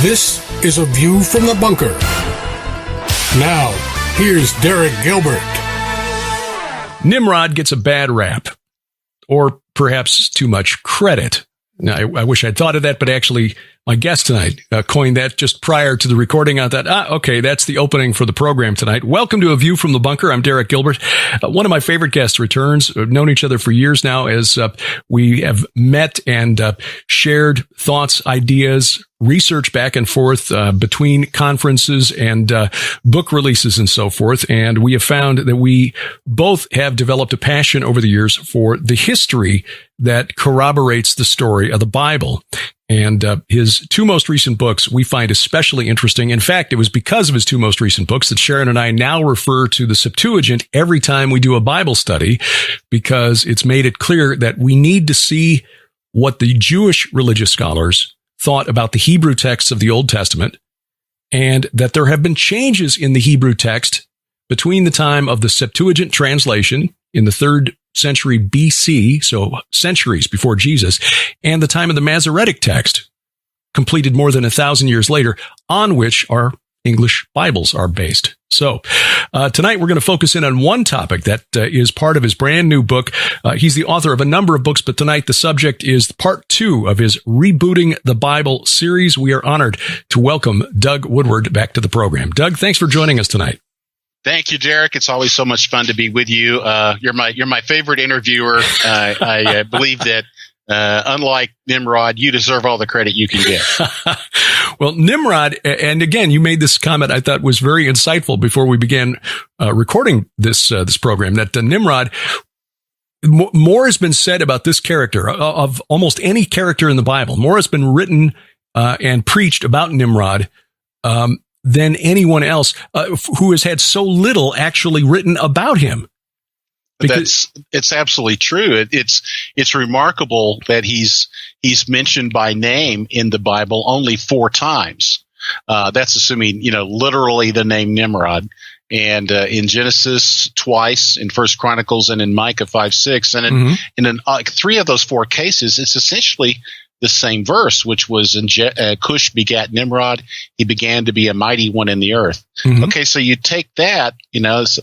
This is A View from the Bunker. Now, here's Derek Gilbert. Nimrod gets a bad rap, or perhaps too much credit. Now, I wish I'd thought of that, but actually, my guest tonight coined that just prior to the recording. I thought, okay, that's the opening for the program tonight. Welcome to A View from the Bunker. I'm Derek Gilbert. One of my favorite guests returns. We've known each other for years now, as we have met and shared thoughts, ideas, research back and forth between conferences and book releases and so forth. And we have found that we both have developed a passion over the years for the history that corroborates the story of the Bible. And his two most recent books we find especially interesting. In fact, it was because of his two most recent books that Sharon and I now refer to the Septuagint every time we do a Bible study, because it's made it clear that we need to see what the Jewish religious scholars thought about the Hebrew texts of the Old Testament, and that there have been changes in the Hebrew text between the time of the Septuagint translation in the 3rd century BC, so centuries before Jesus, and the time of the Masoretic text, completed more than 1,000 years later, on which our English Bibles are based. So tonight we're going to focus in on one topic that is part of his brand new book. He's the author of a number of books, but tonight the subject is part 2 of his Rebooting the Bible series. We are honored to welcome Doug Woodward back to the program. Doug, thanks for joining us tonight. Thank you, Derek. It's always so much fun to be with you. You're my favorite interviewer. I believe that unlike Nimrod, you deserve all the credit you can get. Well, Nimrod, and again, you made this comment I thought was very insightful before we began recording this program, that Nimrod, more has been said about this character of almost any character in the Bible. More has been written and preached about Nimrod than anyone else who has had so little actually written about him. It's absolutely true. It's remarkable that he's mentioned by name in the Bible only 4 times. That's assuming, literally the name Nimrod. And in Genesis twice, in First Chronicles, and in Micah 5:6, and in 3 of those 4 cases, it's essentially the same verse, which was in Cush begat Nimrod. He began to be a mighty one in the earth. Mm-hmm. Okay, so you take that,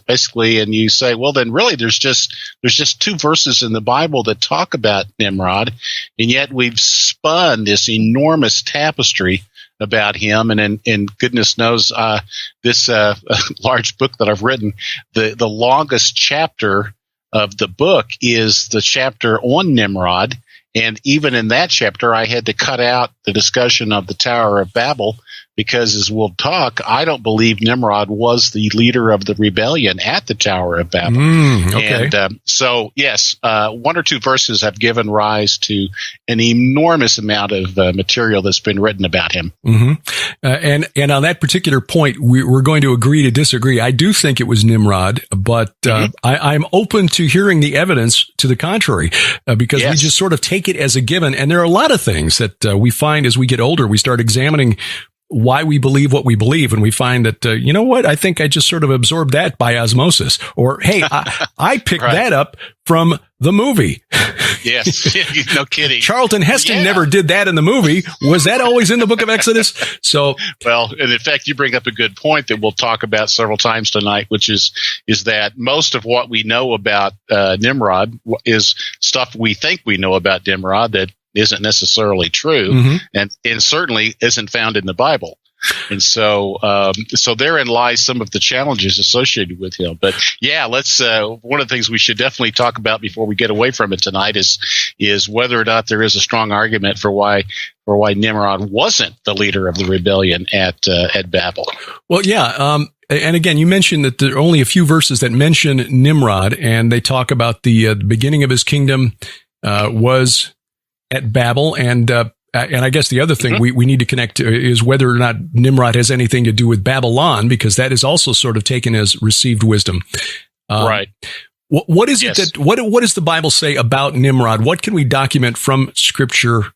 basically, and you say, well, then really there's just 2 verses in the Bible that talk about Nimrod, and yet we've spun this enormous tapestry about him. And goodness knows, this large book that I've written, the longest chapter of the book is the chapter on Nimrod. And even in that chapter, I had to cut out the discussion of the Tower of Babel because, as we'll talk, I don't believe Nimrod was the leader of the rebellion at the Tower of Babel. Okay. And so, yes, 1 or 2 verses have given rise to an enormous amount of material that's been written about him. Mm-hmm. And on that particular point, we're going to agree to disagree. I do think it was Nimrod, but I'm open to hearing the evidence to the contrary, because we just sort of take it as a given. And there are a lot of things that we find as we get older. We start examining why we believe what we believe, and we find that, you know what, I think I just sort of absorbed that by osmosis. Or, hey, I picked that up from the movie. Yes, no kidding. Charlton Heston never did that in the movie. Was that always in the book of Exodus? So, well, and in fact, you bring up a good point that we'll talk about several times tonight, which is that most of what we know about Nimrod is stuff we think we know about Nimrod that isn't necessarily true, and certainly isn't found in the Bible. And so therein lies some of the challenges associated with him. But yeah, let's one of the things we should definitely talk about before we get away from it tonight is whether or not there is a strong argument for why Nimrod wasn't the leader of the rebellion at Babel. Well, yeah. And again, you mentioned that there are only a few verses that mention Nimrod, and they talk about the beginning of his kingdom was at Babel, and I guess the other thing we need to connect to is whether or not Nimrod has anything to do with Babylon, because that is also sort of taken as received wisdom. Right. What is it that what does the Bible say about Nimrod? What can we document from Scripture?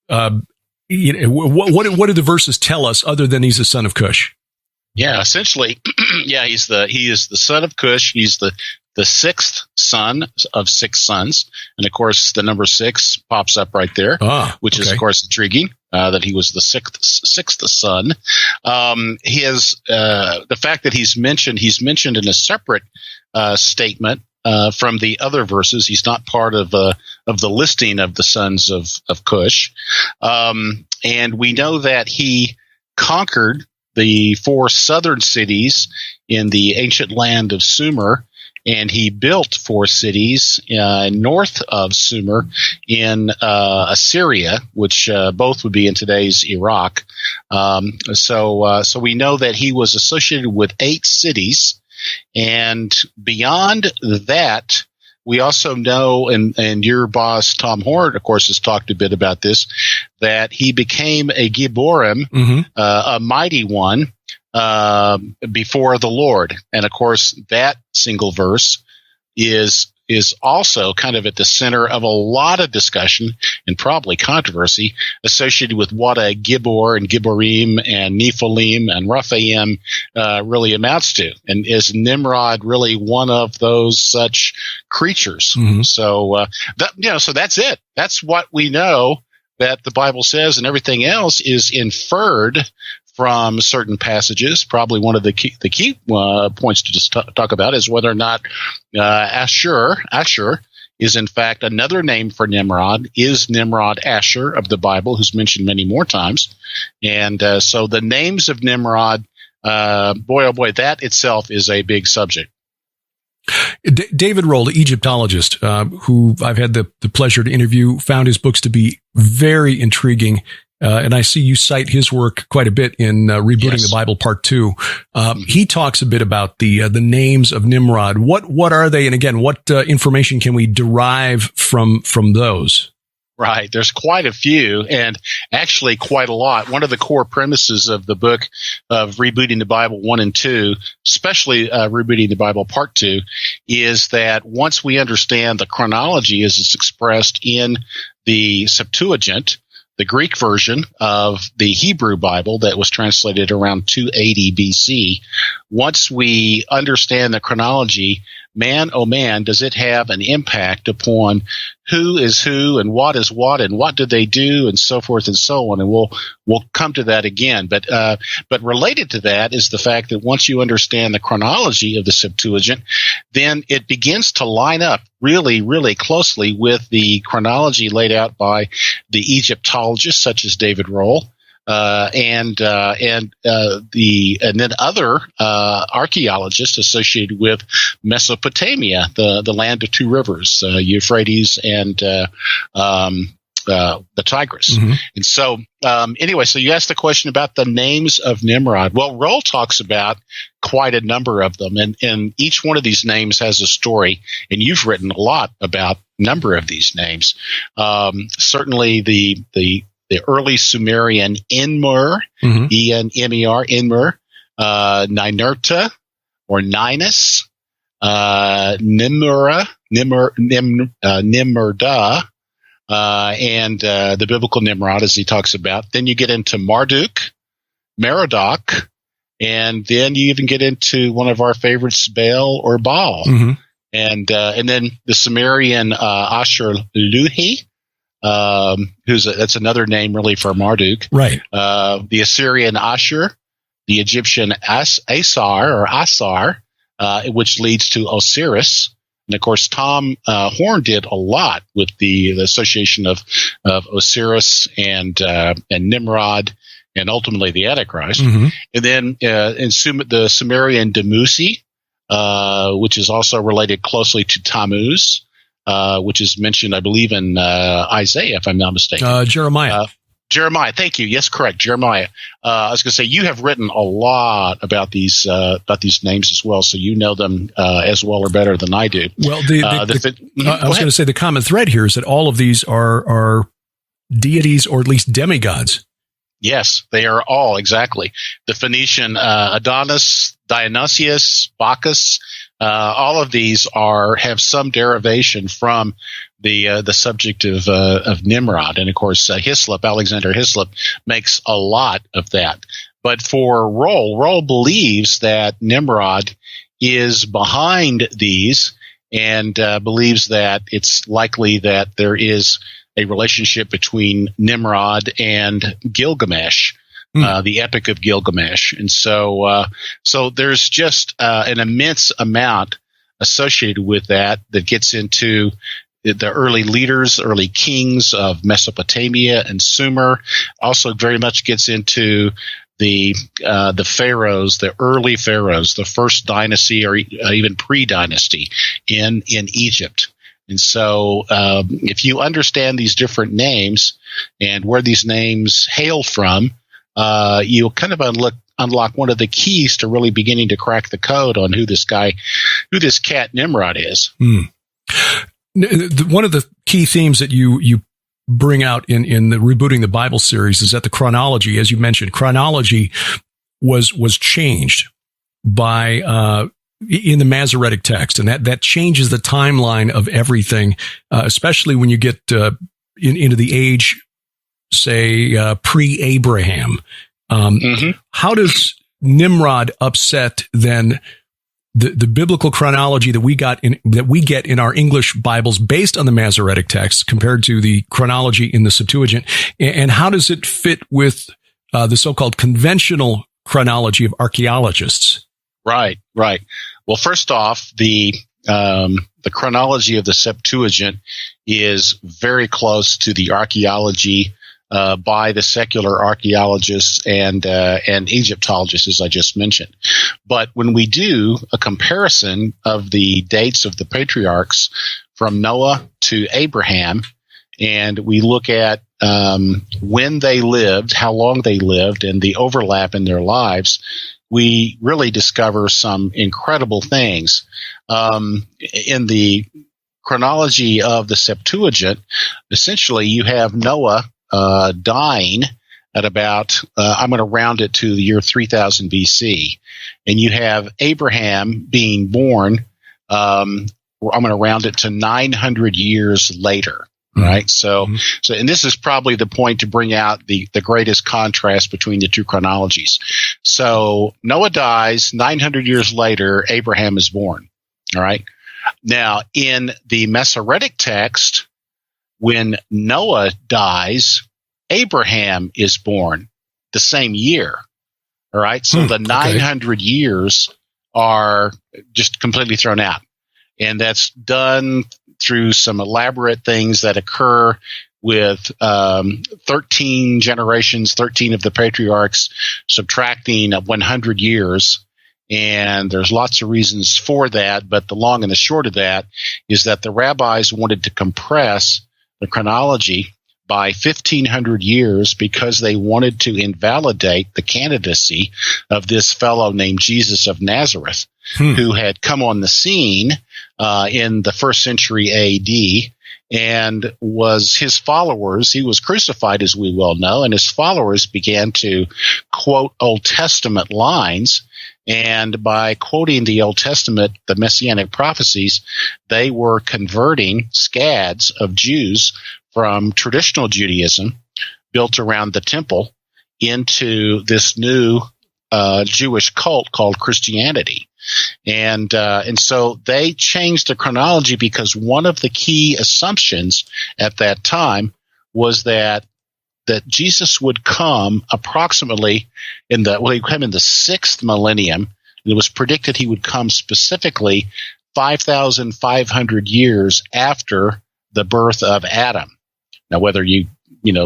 What do the verses tell us other than he's the son of Cush? Yeah, essentially, he is the son of Cush. He's the 6th son of 6 sons. And of course, the number 6 pops up right there, which is, of course, intriguing. that he was the sixth son. The fact that he's mentioned in a separate statement from the other verses. He's not part of the listing of the sons of Cush. And we know that he conquered the 4 southern cities in the ancient land of Sumer, and he built 4 cities north of Sumer in Assyria, which both would be in today's Iraq. So we know that he was associated with 8 cities, and beyond that, we also know, and your boss Tom Horn, of course, has talked a bit about this, that he became a Gibborim, a mighty one, before the Lord. And of course, that single verse is also kind of at the center of a lot of discussion and probably controversy associated with what a Gibbor and Gibborim and Nephilim and Rephaim really amounts to. And is Nimrod really one of those such creatures? So so that's it. That's what we know that the Bible says, and everything else is inferred from certain passages. Probably one of the key points to just talk about is whether or not Ashur is in fact another name for Nimrod. Is Nimrod Ashur of the Bible, who's mentioned many more times? And so the names of Nimrod, boy oh boy, that itself is a big subject. David Roll, the Egyptologist, who I've had the pleasure to interview, found his books to be very intriguing. And I see you cite his work quite a bit in Rebooting the Bible Part 2. He talks a bit about the names of Nimrod. What are they? And again, what information can we derive from those? Right. There's quite a few, and actually quite a lot. One of the core premises of the book of Rebooting the Bible 1 and 2, especially Rebooting the Bible Part 2, is that once we understand the chronology as it's expressed in the Septuagint, the Greek version of the Hebrew Bible that was translated around 280 BC, once we understand the chronology, man, oh man, does it have an impact upon who is who and what did they do and so forth and so on. And we'll come to that again. But related to that is the fact that once you understand the chronology of the Septuagint, then it begins to line up really, really closely with the chronology laid out by the Egyptologists such as David Roll. And then other archaeologists associated with Mesopotamia, the land of 2 rivers, Euphrates and the Tigris. And so anyway, so you asked the question about the names of Nimrod. Well, Roll talks about quite a number of them, and each one of these names has a story, and you've written a lot about a number of these names. Certainly the early Sumerian Enmer, E-N-M-E-R, Enmer, Ninurta, or Ninus, Nimrda, and the biblical Nimrod, as he talks about. Then you get into Marduk, Merodach, and then you even get into one of our favorites, Baal or Baal. And then the Sumerian Ashur-Luhi, that's another name really for Marduk. Right. The Assyrian Ashur, the Egyptian Asar, which leads to Osiris. And of course, Tom Horn did a lot with the association of Osiris and Nimrod, and ultimately the Antichrist. And then in the Sumerian Dumuzi, which is also related closely to Tammuz, which is mentioned, I believe, in Isaiah, if I'm not mistaken. Jeremiah. Jeremiah, thank you. Yes, correct. Jeremiah. I was going to say you have written a lot about these names as well, so you know them as well or better than I do. Well, I was going to say the common thread here is that all of these are deities or at least demigods. Yes, they are all, exactly. The Phoenician Adonis, Dionysius, Bacchus, all of these have some derivation from the subject of Nimrod. And of course, Alexander Hislop makes a lot of that. But for Roll believes that Nimrod is behind these, and believes that it's likely that there is a relationship between Nimrod and Gilgamesh, the Epic of Gilgamesh. And so there's just an immense amount associated with that gets into the early leaders, early kings of Mesopotamia and Sumer. Also very much gets into the pharaohs, the early pharaohs, the first dynasty or even pre-dynasty in Egypt. And so if you understand these different names and where these names hail from, you'll kind of unlock one of the keys to really beginning to crack the code on who this cat Nimrod is. One of the key themes that you bring out in the Rebooting the Bible series is that the chronology, as you mentioned, chronology was changed by in the Masoretic text, and that changes the timeline of everything, especially when you get into the age, say, pre-Abraham. How does Nimrod upset then the biblical chronology that we get in our English Bibles based on the Masoretic text compared to the chronology in the Septuagint, and how does it fit with the so-called conventional chronology of archaeologists? Right. Well, first off, the chronology of the Septuagint is very close to the archaeology by the secular archaeologists and Egyptologists, as I just mentioned. But when we do a comparison of the dates of the patriarchs from Noah to Abraham, and we look at when they lived, how long they lived, and the overlap in their lives, we really discover some incredible things. In the chronology of the Septuagint, essentially you have Noah dying at about, I'm going to round it to the year 3000 BC. And you have Abraham being born, I'm going to round it to 900 years later. Right. So, and this is probably the point to bring out the greatest contrast between the two chronologies. So Noah dies, 900 years later, Abraham is born. All right. Now, in the Masoretic text, when Noah dies, Abraham is born the same year. All right. So the 900 years are just completely thrown out. And that's done through some elaborate things that occur with 13 generations, 13 of the patriarchs, subtracting 100 years. And there's lots of reasons for that, but the long and the short of that is that the rabbis wanted to compress the chronology by 1,500 years because they wanted to invalidate the candidacy of this fellow named Jesus of Nazareth, who had come on the scene in the 1st century AD, and was his followers. He was crucified, as we well know, and his followers began to quote Old Testament lines. And by quoting the Old Testament, the Messianic prophecies, they were converting scads of Jews from traditional Judaism built around the temple into this new Jewish cult called Christianity. And so they changed the chronology because one of the key assumptions at that time was that Jesus would come approximately he'd come in the 6th millennium. And it was predicted he would come specifically 5,500 years after the birth of Adam. Now, whether you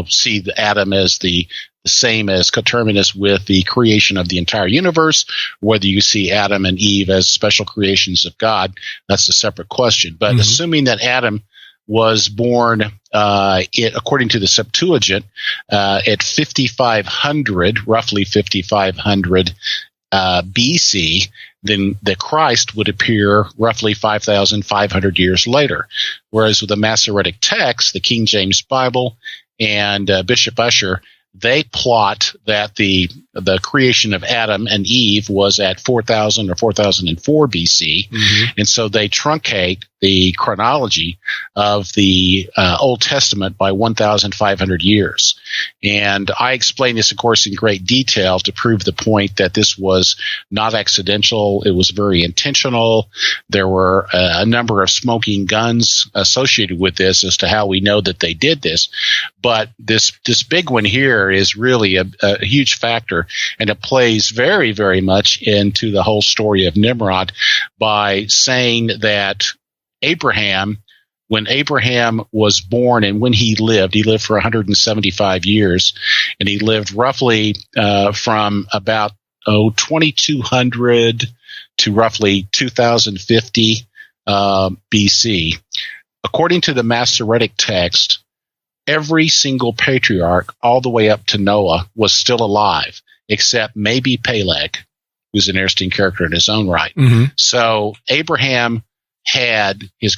see the Adam as the same as coterminous with the creation of the entire universe, whether you see Adam and Eve as special creations of God, that's a separate question. But assuming that Adam was born, according to the Septuagint, at 5,500, roughly 5,500 BC, then the Christ would appear roughly 5,500 years later. Whereas with the Masoretic text, the King James Bible and Bishop Ussher, they plot that the creation of Adam and Eve was at 4,000 or 4,004 BC. And so they truncate the chronology of the Old Testament by 1,500 years. And I explain this, of course, in great detail to prove the point that this was not accidental. It was very intentional. There were a number of smoking guns associated with this as to how we know that they did this. But this big one here is really a huge factor, and it plays very, very much into the whole story of Nimrod by saying that when Abraham was born and when he lived for 175 years, and he lived roughly from about 2200 to roughly 2050 BC. According to the Masoretic text, every single patriarch all the way up to Noah was still alive, except maybe Peleg, who's an interesting character in his own right. Mm-hmm. So Abraham had his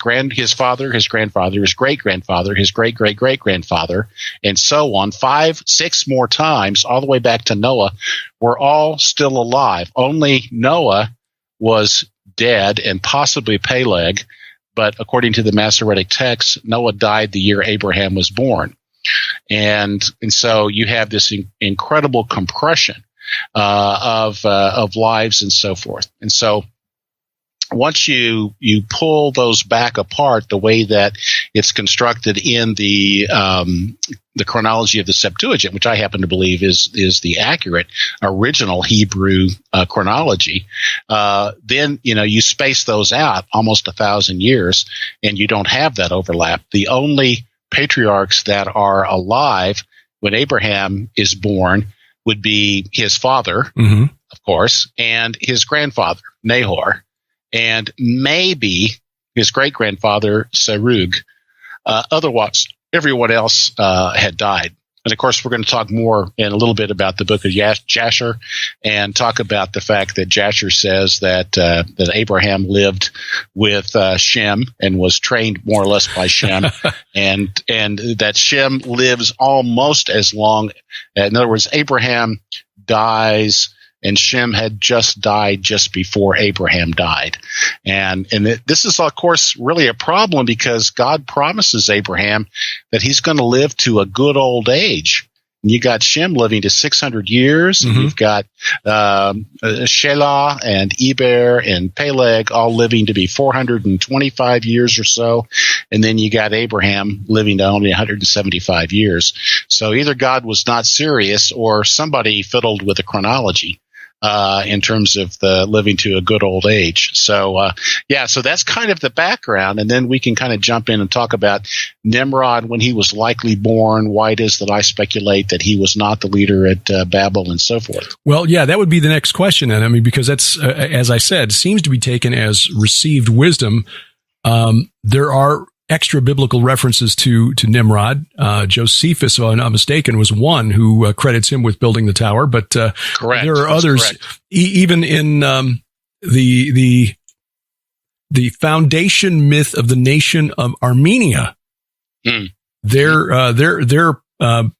father, his grandfather, his great-grandfather, his great-great-great-grandfather, and so on, 5-6 more times, all the way back to Noah, were all still alive. Only Noah was dead, and possibly Peleg, but according to the Masoretic text, Noah died the year Abraham was born. And so you have this incredible compression of lives and so forth. And so once you pull those back apart the way that it's constructed in the chronology of the Septuagint, which I happen to believe is the accurate original Hebrew chronology, then you space those out almost 1,000 years, and you don't have that overlap. The only patriarchs that are alive when Abraham is born would be his father, mm-hmm. of course, and his grandfather, Nahor, and maybe his great-grandfather, Serug. Otherwise, everyone else had died. And, of course, we're going to talk more in a little bit about the book of Jasher and talk about the fact that Jasher says that Abraham lived with Shem and was trained more or less by Shem, and that Shem lives almost as long. In other words, Abraham dies, and Shem had just died just before Abraham died. And this is, of course, really a problem because God promises Abraham that he's going to live to a good old age. And you got Shem living to 600 years. Mm-hmm. And you've got Shelah and Eber and Peleg all living to be 425 years or so. And then you got Abraham living to only 175 years. So either God was not serious or somebody fiddled with the chronology in terms of the living to a good old age. So, so that's kind of the background. And then we can kind of jump in and talk about Nimrod, when he was likely born, why it is that I speculate that he was not the leader at Babel and so forth. Well, yeah, that would be the next question. And I mean, because that's, as I said, seems to be taken as received wisdom. There are extra biblical references to Nimrod. Josephus, if I'm not mistaken, was one who credits him with building the tower, but correct. There are others, even in the foundation myth of the nation of Armenia. Their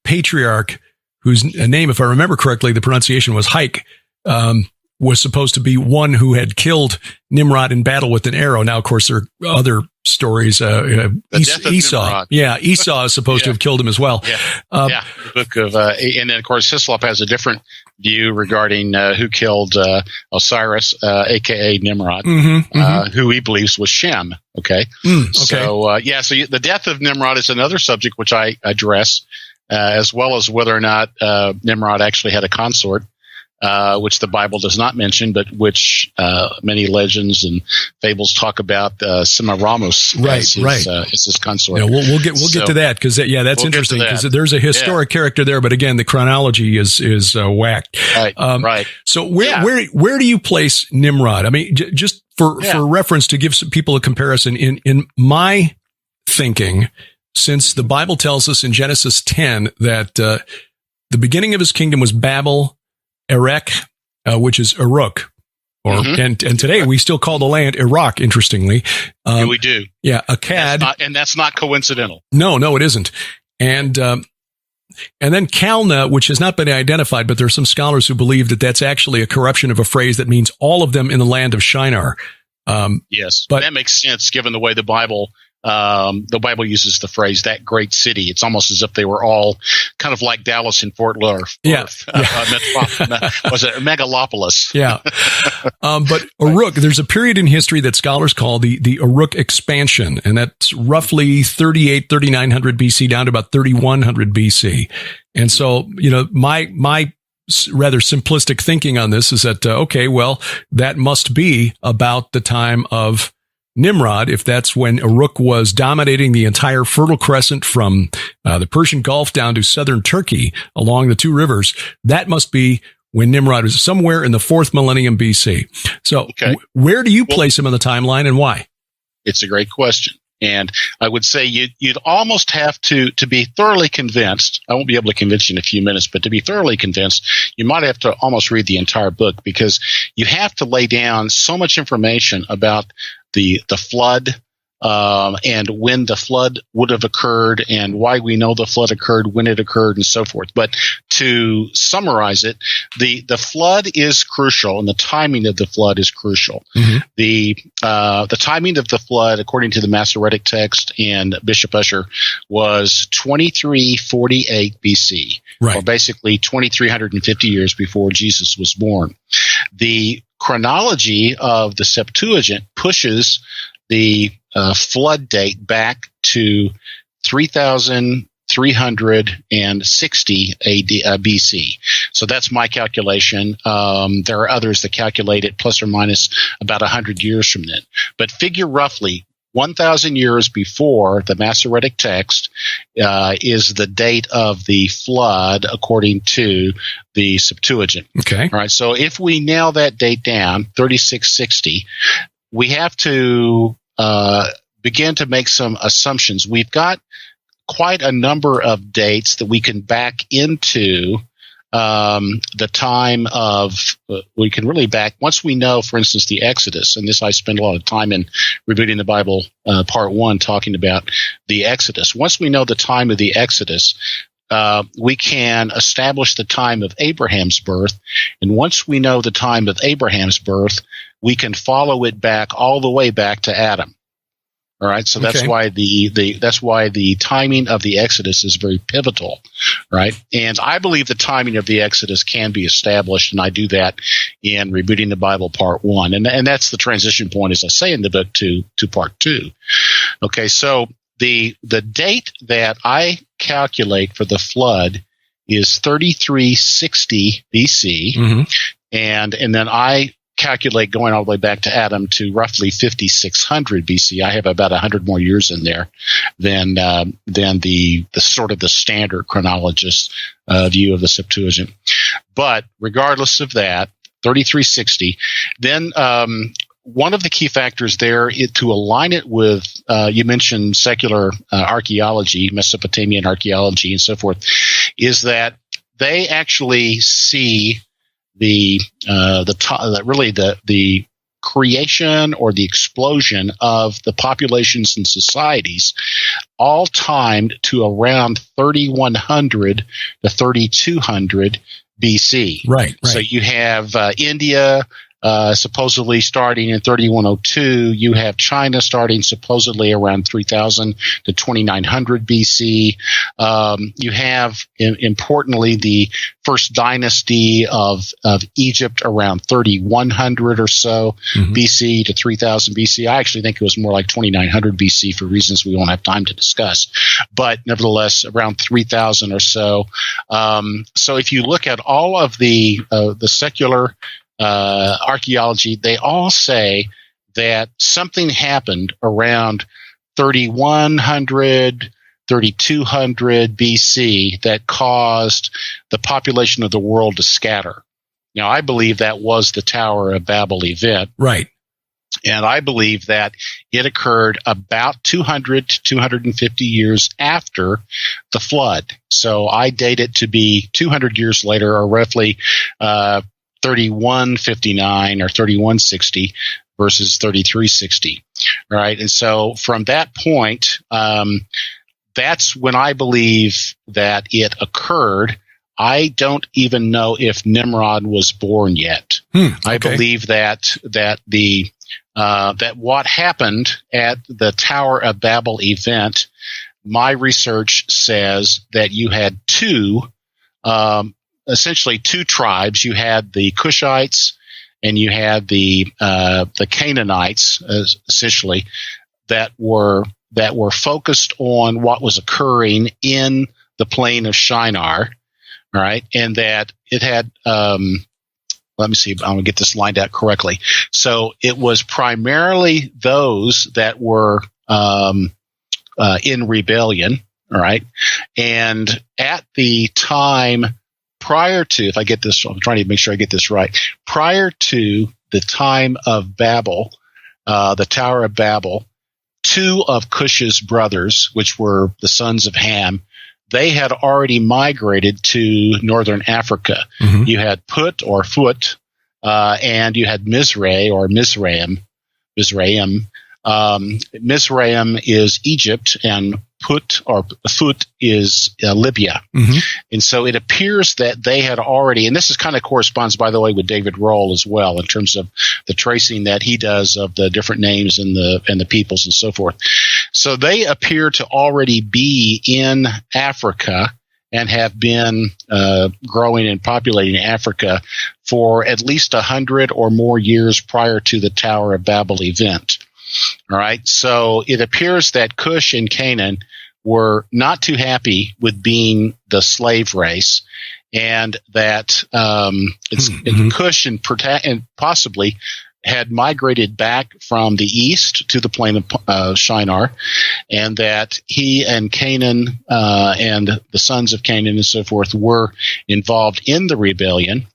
patriarch, whose name, if I remember correctly, the pronunciation was Haik, was supposed to be one who had killed Nimrod in battle with an arrow. Now, of course, there are other stories. Esau. Yeah, Esau is supposed to have killed him as well. The book of, and then, of course, Hislop has a different view regarding who killed Osiris, a.k.a. Nimrod, who he believes was Shem. Okay. So, so the death of Nimrod is another subject which I address, as well as whether or not Nimrod actually had a consort. Which the Bible does not mention, but which many legends and fables talk about Semiramis as his consort. Yeah, we'll get to that because that's interesting because there's a historic character there, but again, the chronology is whacked. Right. So where do you place Nimrod? I mean, just for reference to give some people a comparison in my thinking, since the Bible tells us in Genesis 10 that the beginning of his kingdom was Babel, Erech, which is Uruk, and today we still call the land Iraq. Interestingly, we do. Yeah, Akkad, and that's not coincidental. No, it isn't. And then Calneh, which has not been identified, but there are some scholars who believe that that's actually a corruption of a phrase that means all of them in the land of Shinar. Yes, but that makes sense given the way the Bible uses the phrase "that great city." It's almost as if they were all kind of like Dallas and Fort Worth. Was it Megalopolis? Yeah. But Uruk, there's a period in history that scholars call the Uruk expansion, and that's roughly 3900 BC down to about 3100 BC. And so, my rather simplistic thinking on this is that, that must be about the time of Nimrod, if that's when Uruk was dominating the entire Fertile Crescent from the Persian Gulf down to southern Turkey along the two rivers. That must be when Nimrod was somewhere in the 4th millennium BC. So where do you place him on the timeline and why? It's a great question. And I would say you'd almost have to be thoroughly convinced. I won't be able to convince you in a few minutes, but to be thoroughly convinced, you might have to almost read the entire book, because you have to lay down so much information about the flood, and when the flood would have occurred and why we know the flood occurred, when it occurred, and so forth. But to summarize it, the flood is crucial, and the timing of the flood is crucial. Mm-hmm. The timing of the flood, according to the Masoretic text and Bishop Ussher, was 2348 BC, or basically 2350 years before Jesus was born. The chronology of the Septuagint pushes the flood date back to 3360 BC. So that's my calculation. There are others that calculate it plus or minus about 100 years from then. But figure roughly 1,000 years before the Masoretic text is the date of the flood, according to the Septuagint. Okay. All right. So if we nail that date down, 3660, we have to begin to make some assumptions. We've got quite a number of dates that we can back into the time of, we can really back, once we know, for instance, the Exodus, and this I spend a lot of time in Rebooting the Bible, part 1, talking about the Exodus. Once we know the time of the Exodus, we can establish the time of Abraham's birth, and once we know the time of Abraham's birth, we can follow it back all the way back to Adam. All right, so that's why the timing of the Exodus is very pivotal, right? And I believe the timing of the Exodus can be established, and I do that in Rebooting the Bible Part 1, and that's the transition point, as I say in the book, to Part 2. Okay, so the date that I calculate for the flood is 3360 BC, mm-hmm. and then I calculate going all the way back to Adam to roughly 5600 BC. I have about 100 more years in there than the sort of the standard chronologist view of the Septuagint. But regardless of that, 3360, then one of the key factors there is to align it with, you mentioned secular archaeology, Mesopotamian archaeology, and so forth, is that they actually see the creation or the explosion of the populations and societies, all timed to around 3100 to 3200 BC. Right. So you have India supposedly starting in 3102. You have China starting supposedly around 3000 to 2900 BC. You have, importantly, the first dynasty of Egypt around 3100 or so mm-hmm. BC to 3000 BC. I actually think it was more like 2900 BC for reasons we won't have time to discuss. But nevertheless, around 3000 or so. So if you look at all of the secular archaeology, they all say that something happened around 3100, 3200 BC that caused the population of the world to scatter. Now, I believe that was the Tower of Babel event. Right. And I believe that it occurred about 200 to 250 years after the flood. So I date it to be 200 years later, or roughly 3159 or 3160 versus 3360, right? And so from that point, that's when I believe that it occurred. I don't even know if Nimrod was born yet. I believe that the that what happened at the Tower of Babel event, my research says that you had essentially two tribes. You had the Cushites and you had the Canaanites, essentially, that were focused on what was occurring in the plain of Shinar, right? And that it had, let me see, I'm going to get this lined out correctly. So it was primarily those that were in rebellion, all right? And at the time prior to, if I get this, I'm trying to make sure I get this right, prior to the time of Babel, the Tower of Babel, two of Cush's brothers, which were the sons of Ham, they had already migrated to northern Africa. Mm-hmm. You had Put or Phut, and you had Mizraim or Mizraim. Mizraim is Egypt, and Put or Phut is Libya. Mm-hmm. And so it appears that they had already, and this is kind of corresponds, by the way, with David Roll as well, in terms of the tracing that he does of the different names and the peoples and so forth. So they appear to already be in Africa and have been growing and populating Africa for at least 100 or more years prior to the Tower of Babel event. All right. So it appears that Cush and Canaan were not too happy with being the slave race, and that Cush and possibly had migrated back from the east to the plain of Shinar, and that he and Canaan and the sons of Canaan and so forth were involved in the rebellion,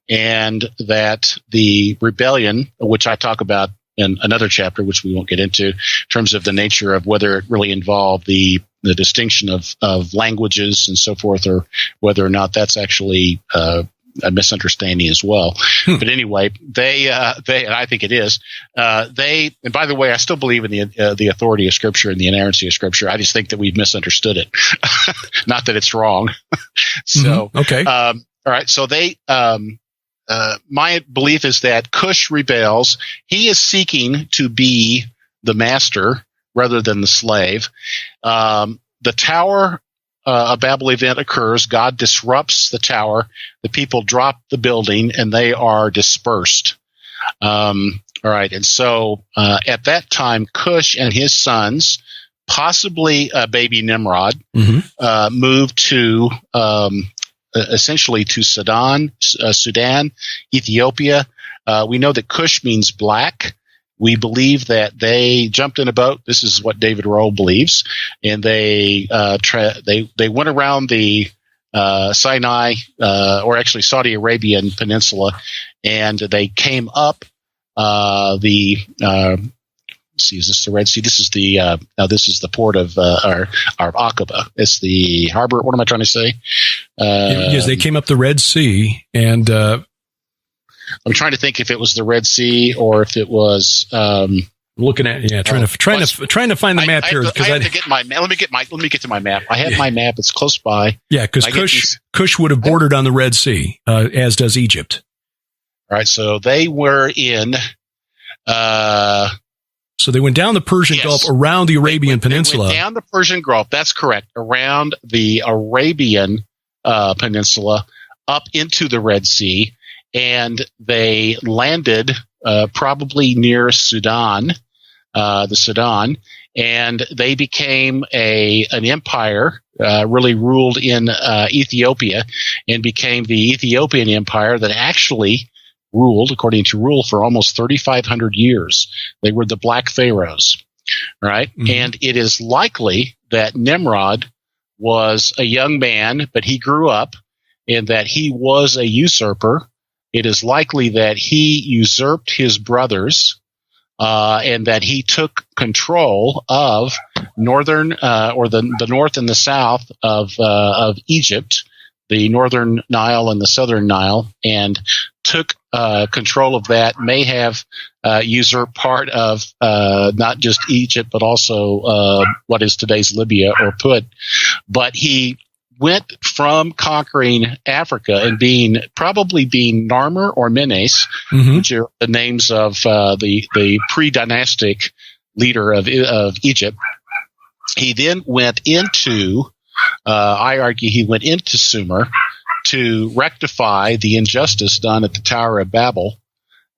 and that the rebellion, which I talk about in another chapter, which we won't get into, in terms of the nature of whether it really involved the distinction of languages and so forth, or whether or not that's actually a misunderstanding as well. But anyway, they and I think it is, and by the way, I still believe in the authority of Scripture and the inerrancy of Scripture. I just think that we've misunderstood it. Not that it's wrong. So, okay. All right. So my belief is that Cush rebels. He is seeking to be the master rather than the slave. The Tower of Babel event occurs. God disrupts the tower. The people drop the building, and they are dispersed. All right. And so at that time, Cush and his sons, possibly baby Nimrod, moved to essentially to Sudan, Ethiopia. We know that Cush means black. We believe that they jumped in a boat. This is what David Rowe believes, and they went around the Sinai, or actually Saudi Arabian peninsula, and they came up see, is this the Red Sea? This is this is the port of our Aqaba. It's the harbor. What am I trying to say? Yes, they came up the Red Sea, and I'm trying to think if it was the Red Sea or if it was. Looking at trying to find the map here, because I have to get my map. Let me get to my map. I have my map. It's close by. Yeah, because Cush would have bordered on the Red Sea, as does Egypt. All right, so they were in. So they went down the Persian Gulf, around the Arabian Peninsula. They went down the Persian Gulf. That's correct. Around the Arabian Peninsula, up into the Red Sea, and they landed probably near Sudan, the Sudan, and they became an empire. Really ruled in Ethiopia, and became the Ethiopian Empire that actually ruled, according to Rule, for almost 3,500 years. They were the Black Pharaohs, right? Mm-hmm. And it is likely that Nimrod was a young man, but he grew up, and that he was a usurper. It is likely that he usurped his brothers, and that he took control of northern, or the north and the south of Egypt, the northern Nile and the southern Nile, and took control of that, may have usurped part of not just Egypt, but also what is today's Libya or Put. But he went from conquering Africa and probably being Narmer or Menes, which are the names of the pre-dynastic leader of Egypt. He then went into, I argue, he went into Sumer to rectify the injustice done at the Tower of Babel,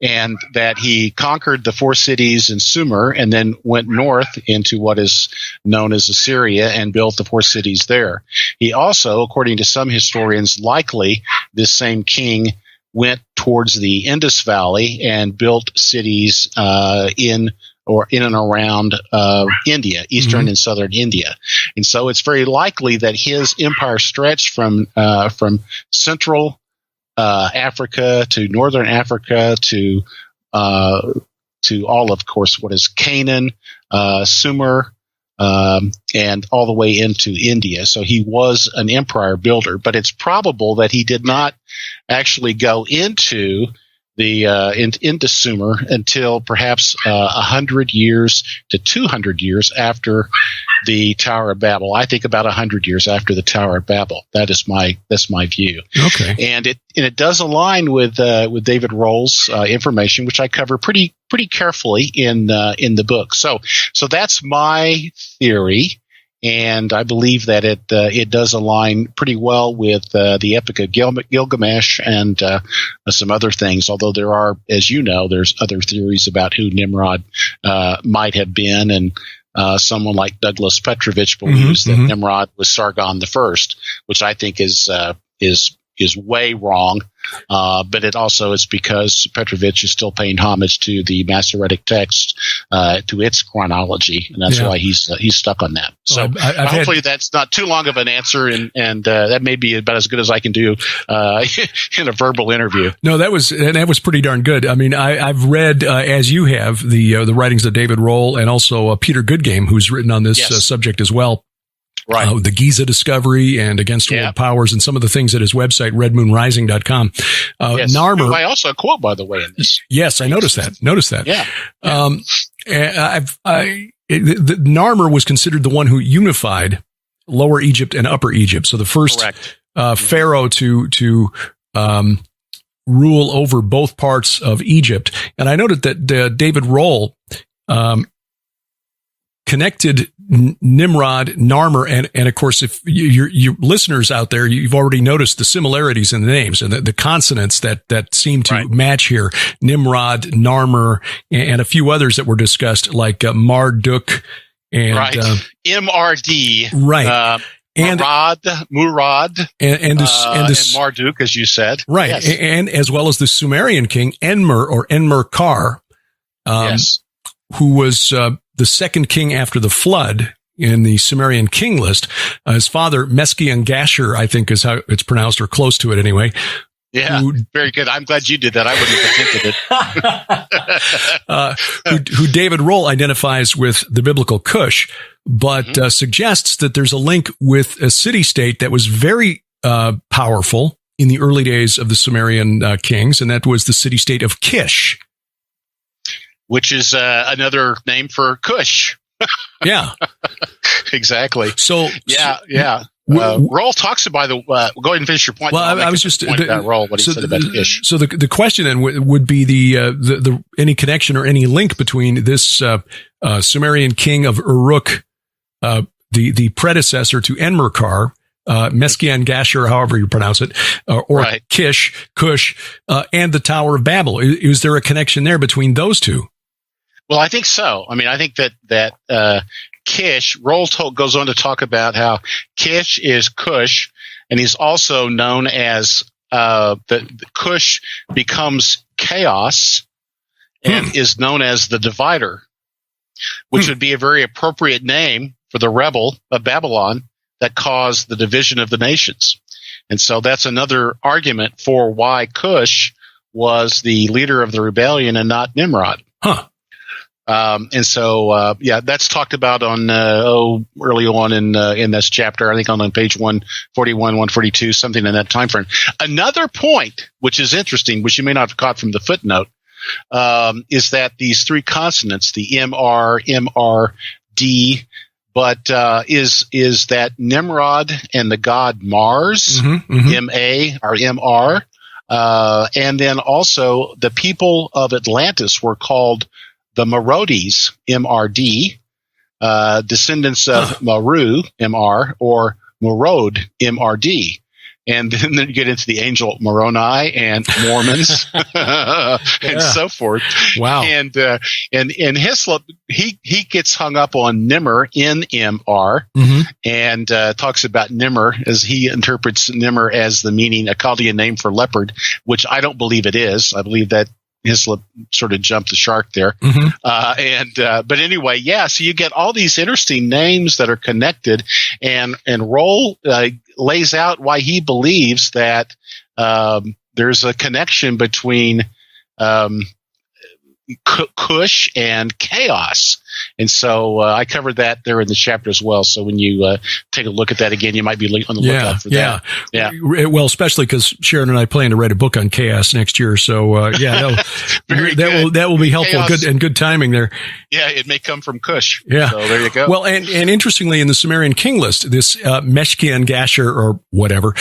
and that he conquered the 4 cities in Sumer and then went north into what is known as Assyria and built the 4 cities there. He also, according to some historians, likely this same king went towards the Indus Valley and built cities in and around India, eastern and southern India. And so it's very likely that his empire stretched from central Africa to northern Africa to all of course what is Canaan, Sumer, and all the way into India. So he was an empire builder, but it's probable that he did not actually go into into Sumer until perhaps 100 years to 200 years after the Tower of Babel. I think about 100 years after the Tower of Babel. That's my view. Okay, and it does align with David Roll's information, which I cover pretty carefully in the book. So that's my theory. And I believe that it does align pretty well with the Epic of Gilgamesh and some other things. Although there are, as you know, there's other theories about who Nimrod might have been, and someone like Douglas Petrovich believes that Nimrod was Sargon I, which I think is way wrong. But it also is because Petrovich is still paying homage to the Masoretic text, to its chronology, and that's why he's stuck on that. So hopefully that's not too long of an answer, and that may be about as good as I can do in a verbal interview. No, that was pretty darn good. I mean, I've read, as you have, the writings of David Roll and also Peter Goodgame, who's written on this subject as well. Right. The Giza discovery and Against World Powers, and some of the things at his website, redmoonrising.com. Narmer. I also quote, by the way, in this. Yes, I noticed that. Yeah. Narmer was considered the one who unified Lower Egypt and Upper Egypt. So the first pharaoh to rule over both parts of Egypt. And I noted that David Roll connected Nimrod, Narmer, and of course, if your listeners out there, you've already noticed the similarities in the names and the consonants that seem to match here. Nimrod, Narmer, and a few others that were discussed, like Marduk and MRD. Right. And Murad, and Marduk, as you said. Right. Yes. And as well as the Sumerian king, Enmer or Enmerkar, who was the second king after the flood in the Sumerian king list. His father, Meskian-Gasher, I think is how it's pronounced, or close to it anyway. Yeah, very good. I'm glad you did that. I wouldn't have attempted it. Who David Roll identifies with the biblical Cush, but suggests that there's a link with a city-state that was very powerful in the early days of the Sumerian kings, and that was the city-state of Kish. Which is another name for Cush. Yeah. Exactly. So Roll talks about go ahead and finish your point. Well, I was just about Roll, what he said about Kish. So the question then would be the any connection or any link between this Sumerian king of Uruk, the predecessor to Enmerkar, Meskian-Gasher, however you pronounce it, or Kish, Cush, and the Tower of Babel. Is there a connection there between those two? Well, I think so. I mean, I think that Kish, Roll goes on to talk about how Kish is Cush, and he's also known as the Cush becomes chaos and is known as the divider, which would be a very appropriate name for the rebel of Babylon that caused the division of the nations. And so that's another argument for why Cush was the leader of the rebellion and not Nimrod. And so, that's talked about on, early on in this chapter, I think on page 141, 142, something in that time frame. Another point, which is interesting, which you may not have caught from the footnote, is that these three consonants, the MR, D, but is that Nimrod and the god Mars, M-A or M-R, and then also the people of Atlantis were called the Merodes, M-R-D, descendants of Meru, M-R, or Merod, M-R-D. And then you get into the angel Moroni and Mormons and so forth. Wow. And Hislop, he gets hung up on Nimr, N-M-R, and talks about Nimr as he interprets Nimr as the meaning, a Chaldean name for leopard, which I don't believe it is. I believe that Hislop sort of jumped the shark there. But anyway, so you get all these interesting names that are connected, and Roll lays out why he believes that there's a connection between Cush and chaos. And so I covered that there in the chapter as well. So when you take a look at that again, you might be on the lookout for that. Yeah. Well, especially because Sharon and I plan to write a book on chaos next year. So that will be helpful. Chaos. Good timing there. Yeah, it may come from Cush. Yeah. So there you go. Well, and interestingly, in the Sumerian king list, this Meshkian Gasher or whatever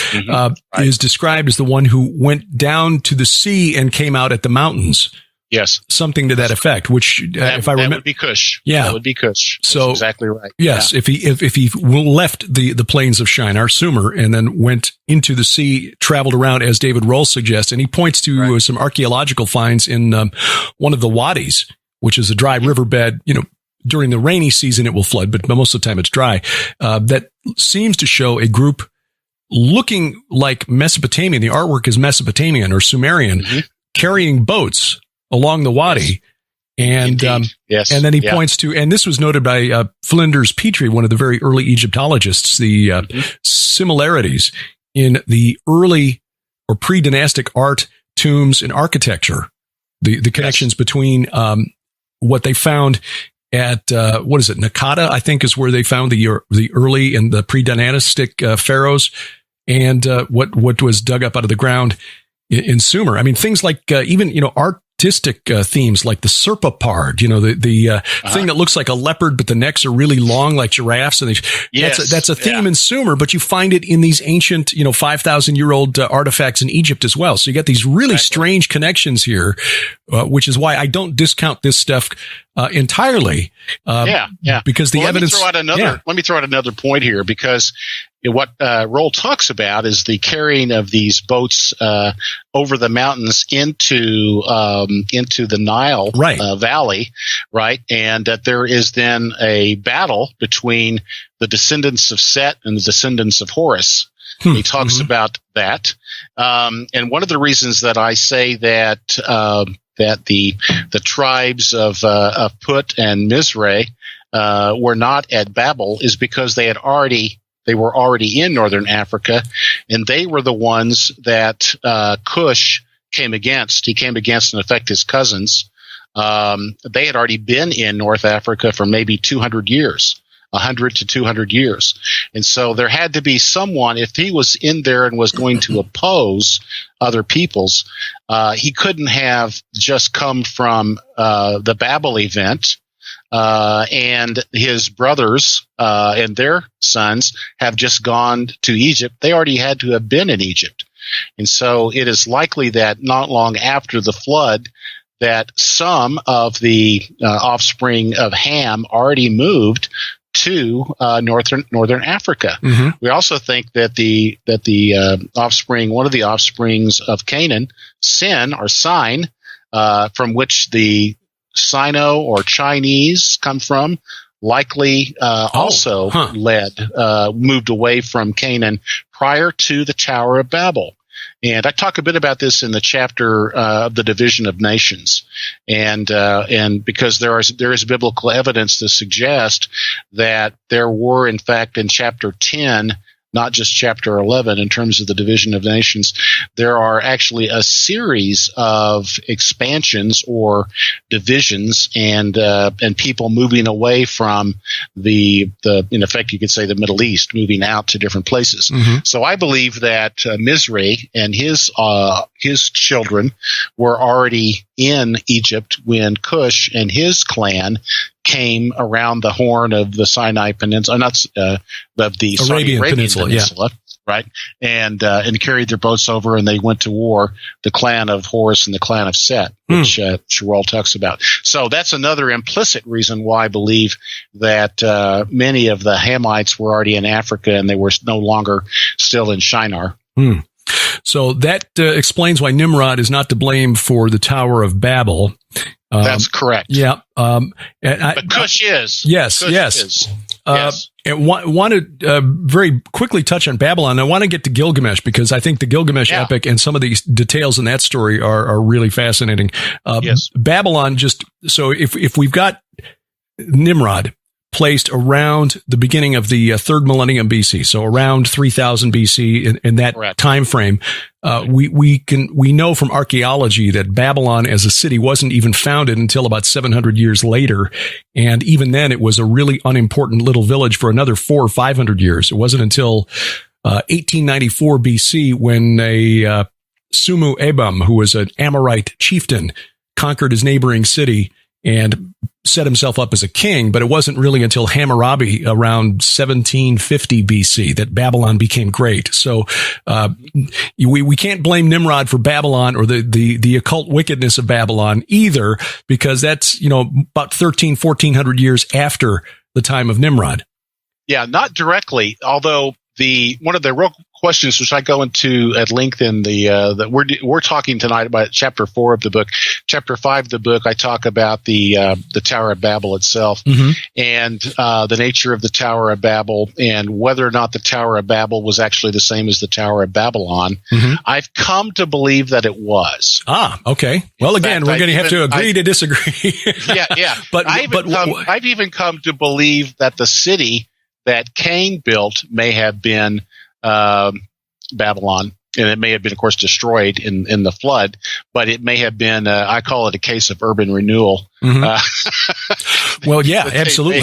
is described as the one who went down to the sea and came out at the mountains. Yes. Something to that effect, which, if I remember. That would be Cush. Yeah. That would be Cush. That's so exactly right. Yes. Yeah. If he left the plains of Shinar, Sumer, and then went into the sea, traveled around as David Roll suggests, and he points to some archaeological finds in one of the wadis, which is a dry riverbed. During the rainy season, it will flood, but most of the time it's dry. That seems to show a group looking like Mesopotamian. The artwork is Mesopotamian or Sumerian, carrying boats along the wadi. And, and then he points to, and this was noted by, Flinders Petrie, one of the very early Egyptologists, the, similarities in the early or pre-dynastic art, tombs, and architecture, the connections between, what they found at, Nakata, I think is where they found the early and the pre-dynastic, pharaohs, and, what was dug up out of the ground in Sumer. I mean, things like, even, artistic themes like the serpapard, the thing that looks like a leopard, but the necks are really long like giraffes. And that's a theme in Sumer, but you find it in these ancient, 5,000-year-old artifacts in Egypt as well. So you get these really strange connections here, which is why I don't discount this stuff entirely. Because the evidence. Let me throw out another point here, because what Roll talks about is the carrying of these boats over the mountains into the Nile Valley, right? And that there is then a battle between the descendants of Set and the descendants of Horus. He talks about that, and one of the reasons that I say that the tribes of Put and Mizraim were not at Babel is because they were already in northern Africa, and they were the ones that Cush came against. He came against, in effect, his cousins. They had already been in North Africa for maybe 200 years, 100 to 200 years. And so there had to be someone, if he was in there and was going to oppose other peoples, he couldn't have just come from the Babel event. And his brothers and their sons have just gone to Egypt. They already had to have been in Egypt. And so it is likely that not long after the flood, that some of the offspring of Ham already moved to northern Africa. We also think that the offspring, one of the offsprings of Canaan, Sin or Sign, from which the Sino or Chinese come from, likely moved away from Canaan prior to the Tower of Babel. And I talk a bit about this in the chapter of the division of nations, and because there is biblical evidence to suggest that there were, in fact, in chapter 10, not just chapter 11, in terms of the division of nations, there are actually a series of expansions or divisions and people moving away from the in effect, you could say, the Middle East, moving out to different places. So I believe that Mizraim and his children were already in Egypt when Cush and his clan came around the Horn of the Sinai Peninsula, of the Saudi Arabian Peninsula. Right, and carried their boats over, and they went to war. The clan of Horus and the clan of Set, which Sherwell talks about. So that's another implicit reason why I believe that many of the Hamites were already in Africa, and they were no longer still in Shinar. So that explains why Nimrod is not to blame for the Tower of Babel. That's correct. Yeah. But Cush is. Yes. Cush yes. Is. And want to very quickly touch on Babylon. I want to get to Gilgamesh because I think the Gilgamesh epic and some of these details in that story are really fascinating. Babylon, just so if we've got Nimrod placed around the beginning of the third millennium BC, so around 3000 BC in that time frame, we know from archaeology that Babylon as a city wasn't even founded until about 700 years later, and even then it was a really unimportant little village for another 400 or 500 years. It wasn't until 1894 BC when a Sumu Ebam, who was an Amorite chieftain, conquered his neighboring city and set himself up as a king, but it wasn't really until Hammurabi around 1750 BC that Babylon became great. So we can't blame Nimrod for Babylon or the occult wickedness of Babylon either, because that's, about 1400 years after the time of Nimrod. Yeah, not directly, although one of the real questions, which I go into at length in that we're talking tonight about chapter 4 of the book. Chapter 5 of the book, I talk about the Tower of Babel itself and the nature of the Tower of Babel and whether or not the Tower of Babel was actually the same as the Tower of Babylon. I've come to believe that it was. Okay. Well, again, we're going to have to agree to disagree. yeah. But I've even come to believe that the city that Cain built may have been Babylon, and it may have been, of course, destroyed in the flood, but it may have been, I call it a case of urban renewal. Well, yeah, absolutely.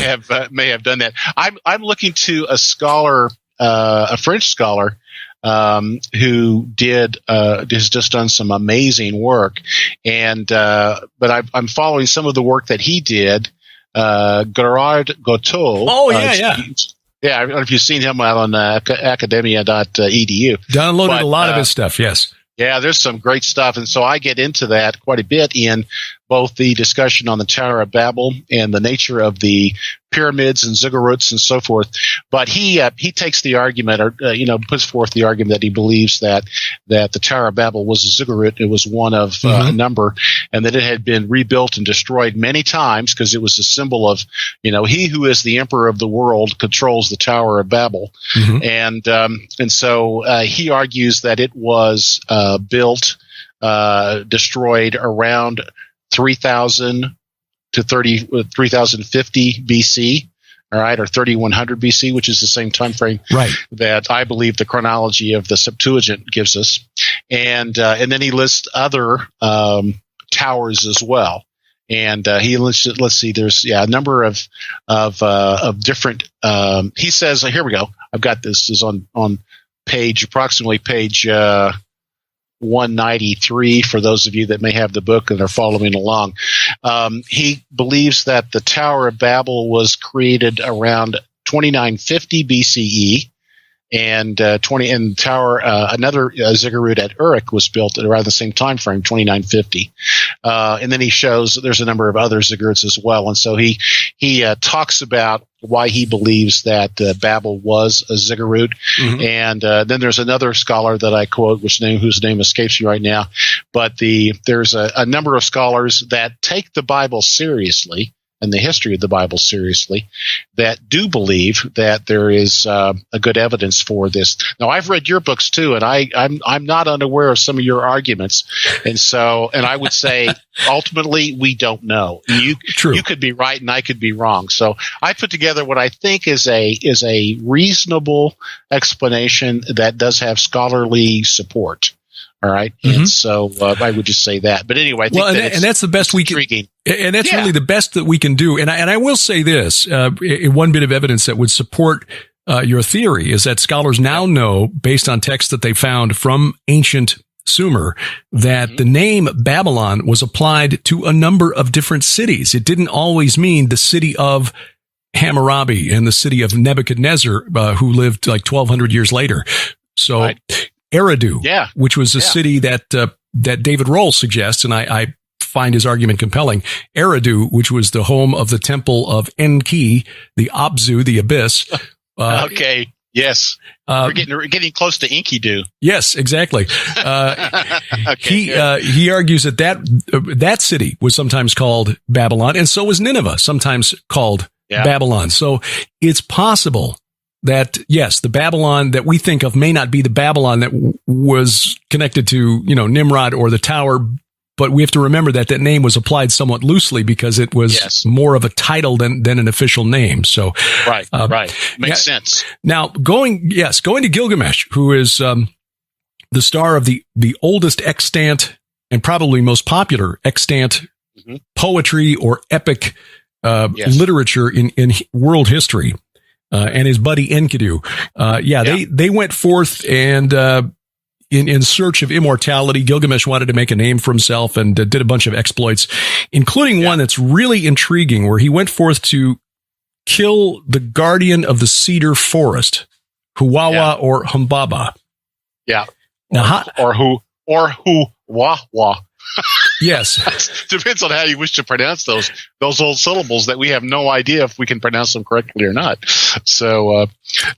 May have done that. I'm looking to a scholar, a French scholar, who has just done some amazing work, but I'm following some of the work that he did. Gerard Goteau. Oh, yeah. Yeah, I don't know if you've seen him out on academia.edu. Downloaded a lot of his stuff, yes. Yeah, there's some great stuff. And so I get into that quite a bit in both the discussion on the Tower of Babel and the nature of the pyramids and ziggurats and so forth. But he takes the argument, or puts forth the argument that he believes that the Tower of Babel was a ziggurat. It was one of a number, and that it had been rebuilt and destroyed many times because it was a symbol of, he who is the emperor of the world controls the Tower of Babel. And so he argues that it was built, destroyed around 3000 to 3050 BC, all right, or 3100 BC, which is the same time frame that I believe the chronology of the Septuagint gives us. And then he lists other towers as well. And he lists, let's see, there's a number of different. He says, here we go. I've got this is on approximately page 193 for those of you that may have the book and are following along. He believes that the Tower of Babel was created around 2950 BCE, and another ziggurat at Uruk was built at around the same time frame, 2950. And then he shows there's a number of other ziggurats as well. And so he talks about why he believes that Babel was a ziggurat. And then there's another scholar that I quote, whose name escapes me right now. But there's a number of scholars that take the Bible seriously and the history of the Bible seriously, that do believe that there is a good evidence for this. Now, I've read your books too, and I'm not unaware of some of your arguments, and I would say ultimately we don't know. You could be right and I could be wrong. So I put together what I think is a reasonable explanation that does have scholarly support. All right. And so I would just say that. But anyway, I think that's the best we can. Intriguing. And that's really the best that we can do. And I will say this, one bit of evidence that would support your theory is that scholars now know, based on texts that they found from ancient Sumer, that the name Babylon was applied to a number of different cities. It didn't always mean the city of Hammurabi and the city of Nebuchadnezzar, who lived like 1,200 years later. So Eridu, which was a city that David Rohl suggests, and I find his argument compelling. Eridu, which was the home of the temple of Enki, the Abzu, the abyss. Okay. Yes. We're getting close to Enkidu. Yes, exactly. He argues that city was sometimes called Babylon, and so was Nineveh, sometimes called Babylon. So it's possible that, yes, the Babylon that we think of may not be the Babylon that was connected to, Nimrod or the tower, but we have to remember that name was applied somewhat loosely because it was more of a title than an official name. So, right. Makes sense. Now, going to Gilgamesh, who is the star of the oldest extant and probably most popular extant poetry or epic literature in world history, and his buddy Enkidu. They went forth and in search of immortality. Gilgamesh wanted to make a name for himself and did a bunch of exploits, including one that's really intriguing, where he went forth to kill the guardian of the cedar forest, Huwawa or Humbaba. Yeah. Now, or Huwawa. Yes. Depends on how you wish to pronounce those old syllables that we have no idea if we can pronounce them correctly or not. So,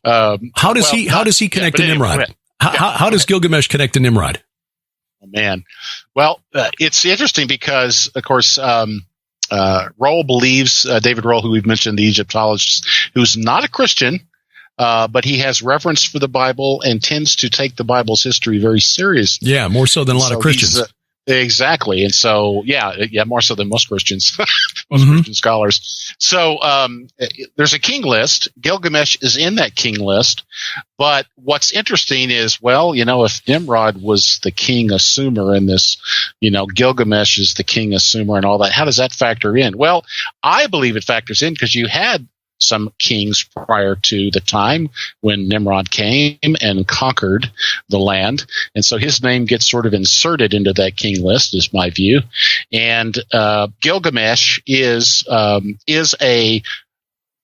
how does he connect to Nimrod? How does Gilgamesh connect to Nimrod? Oh, man. Well, it's interesting because, of course, Rohl believes, David Rohl, who we've mentioned, the Egyptologist, who's not a Christian, but he has reverence for the Bible and tends to take the Bible's history very seriously. Yeah, more so than a lot of Christians. Exactly. And so, more so than most Christians, Christian scholars. So, there's a king list. Gilgamesh is in that king list. But what's interesting is, if Nimrod was the king of Sumer and this, Gilgamesh is the king of Sumer and all that, how does that factor in? Well, I believe it factors in because you had some kings prior to the time when Nimrod came and conquered the land. And so his name gets sort of inserted into that king list, is my view. And Gilgamesh is a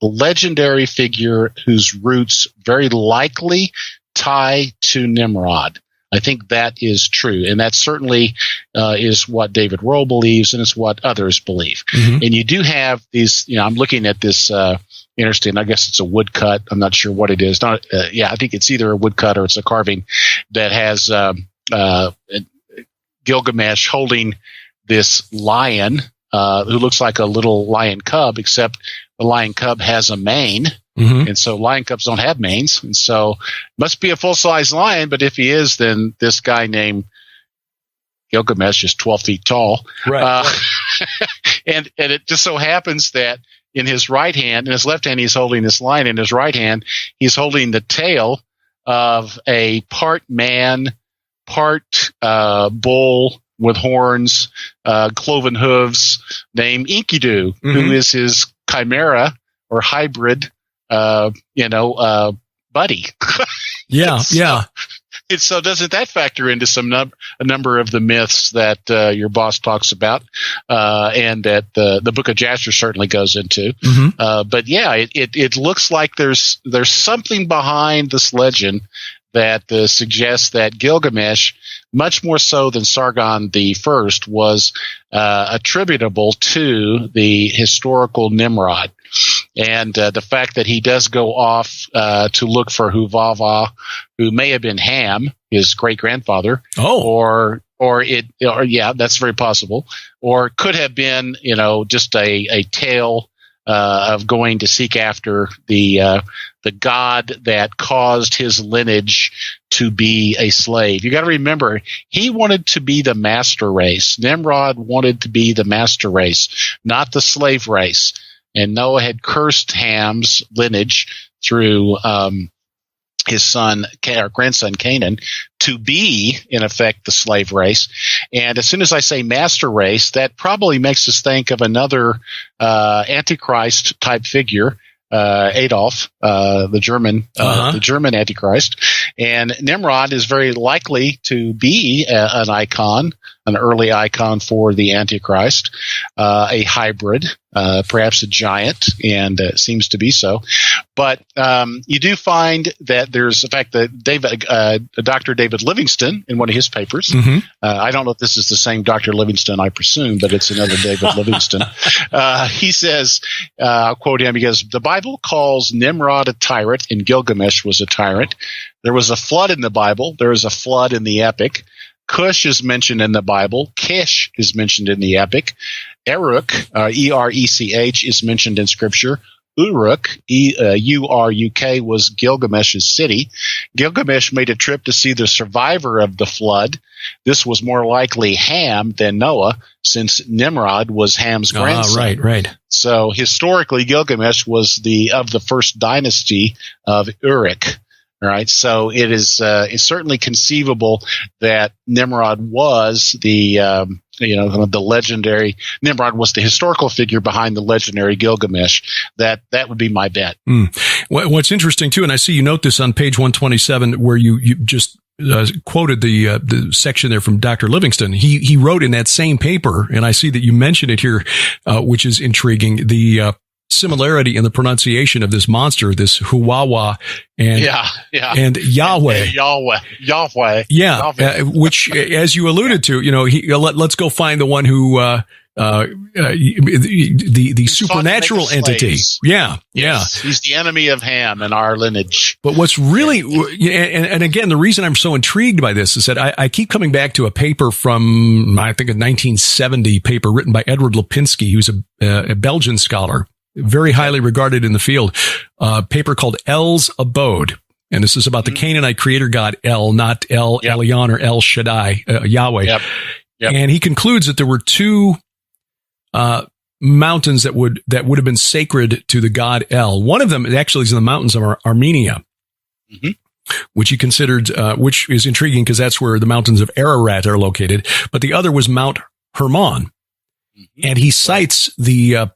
legendary figure whose roots very likely tie to Nimrod. I think that is true, and that certainly is what David Rohl believes, and it's what others believe. And you do have these. I'm looking at this interesting. I guess it's a woodcut. I'm not sure what it is. I think it's either a woodcut or it's a carving that has Gilgamesh holding this lion who looks like a little lion cub, except the lion cub has a mane. And so lion cubs don't have manes. And so must be a full-size lion, but if he is, then this guy named Gilgamesh is 12 feet tall. Right. And it just so happens that in his right hand, in his left hand, he's holding this lion. In his right hand, he's holding the tail of a part man, part bull with horns, cloven hooves, named Enkidu, who is his chimera or hybrid buddy. So doesn't that factor into a number of the myths that your boss talks about, and that the Book of Jasher certainly goes into? But it looks like there's something behind this legend that suggests that Gilgamesh, much more so than Sargon I, was attributable to the historical Nimrod. And the fact that he does go off to look for Huwawa, who may have been Ham, his great-grandfather, or that's very possible, or could have been, just a tale of going to seek after the god that caused his lineage to be a slave. You got to remember, he wanted to be the master race. Nimrod wanted to be the master race, not the slave race. And Noah had cursed Ham's lineage through his grandson Canaan to be, in effect, the slave race. And as soon as I say master race, that probably makes us think of another Antichrist type figure Adolf, the German Antichrist, and Nimrod is very likely to be an icon, an early icon for the Antichrist, a hybrid, perhaps a giant, and seems to be so. But you do find that there's, in fact, Dr. David Livingston in one of his papers. I don't know if this is the same Dr. Livingston, I presume, but it's another David Livingston. He says, I'll quote him, he goes, "The Bible calls Nimrod a tyrant and Gilgamesh was a tyrant. There was a flood in the Bible. There is a flood in the epic. Cush is mentioned in the Bible. Kish is mentioned in the epic. Eruk, E-R-E-C-H, is mentioned in Scripture. Uruk, U-R-U-K, was Gilgamesh's city. Gilgamesh made a trip to see the survivor of the flood. This was more likely Ham than Noah, since Nimrod was Ham's grandson." Right. So historically, Gilgamesh was of the first dynasty of Uruk. All right, so it's certainly conceivable that Nimrod was the legendary. Nimrod was the historical figure behind the legendary Gilgamesh. That would be my bet. What's interesting too, and I see you note this on page 127, where you just quoted the section there from Dr. Livingston. He wrote in that same paper, and I see that you mentioned it here, which is intriguing. The similarity in the pronunciation of this monster, this Huwawa, and Yahweh. Yahweh. Which, as you alluded to, let's go find the one who the supernatural entity. Yes. He's the enemy of Ham and our lineage. But what's really, and again, the reason I'm so intrigued by this is that I keep coming back to a paper from, I think, a 1970 paper written by Edward Lipinski, who's a Belgian scholar, very highly regarded in the field, paper called El's Abode. And this is about the Canaanite creator god El, not El Elyon or El Shaddai, Yahweh. Yep. And he concludes that there were two mountains that would have been sacred to the god El. One of them actually is in the mountains of Armenia, which he considered, which is intriguing because that's where the mountains of Ararat are located. But the other was Mount Hermon. And he cites the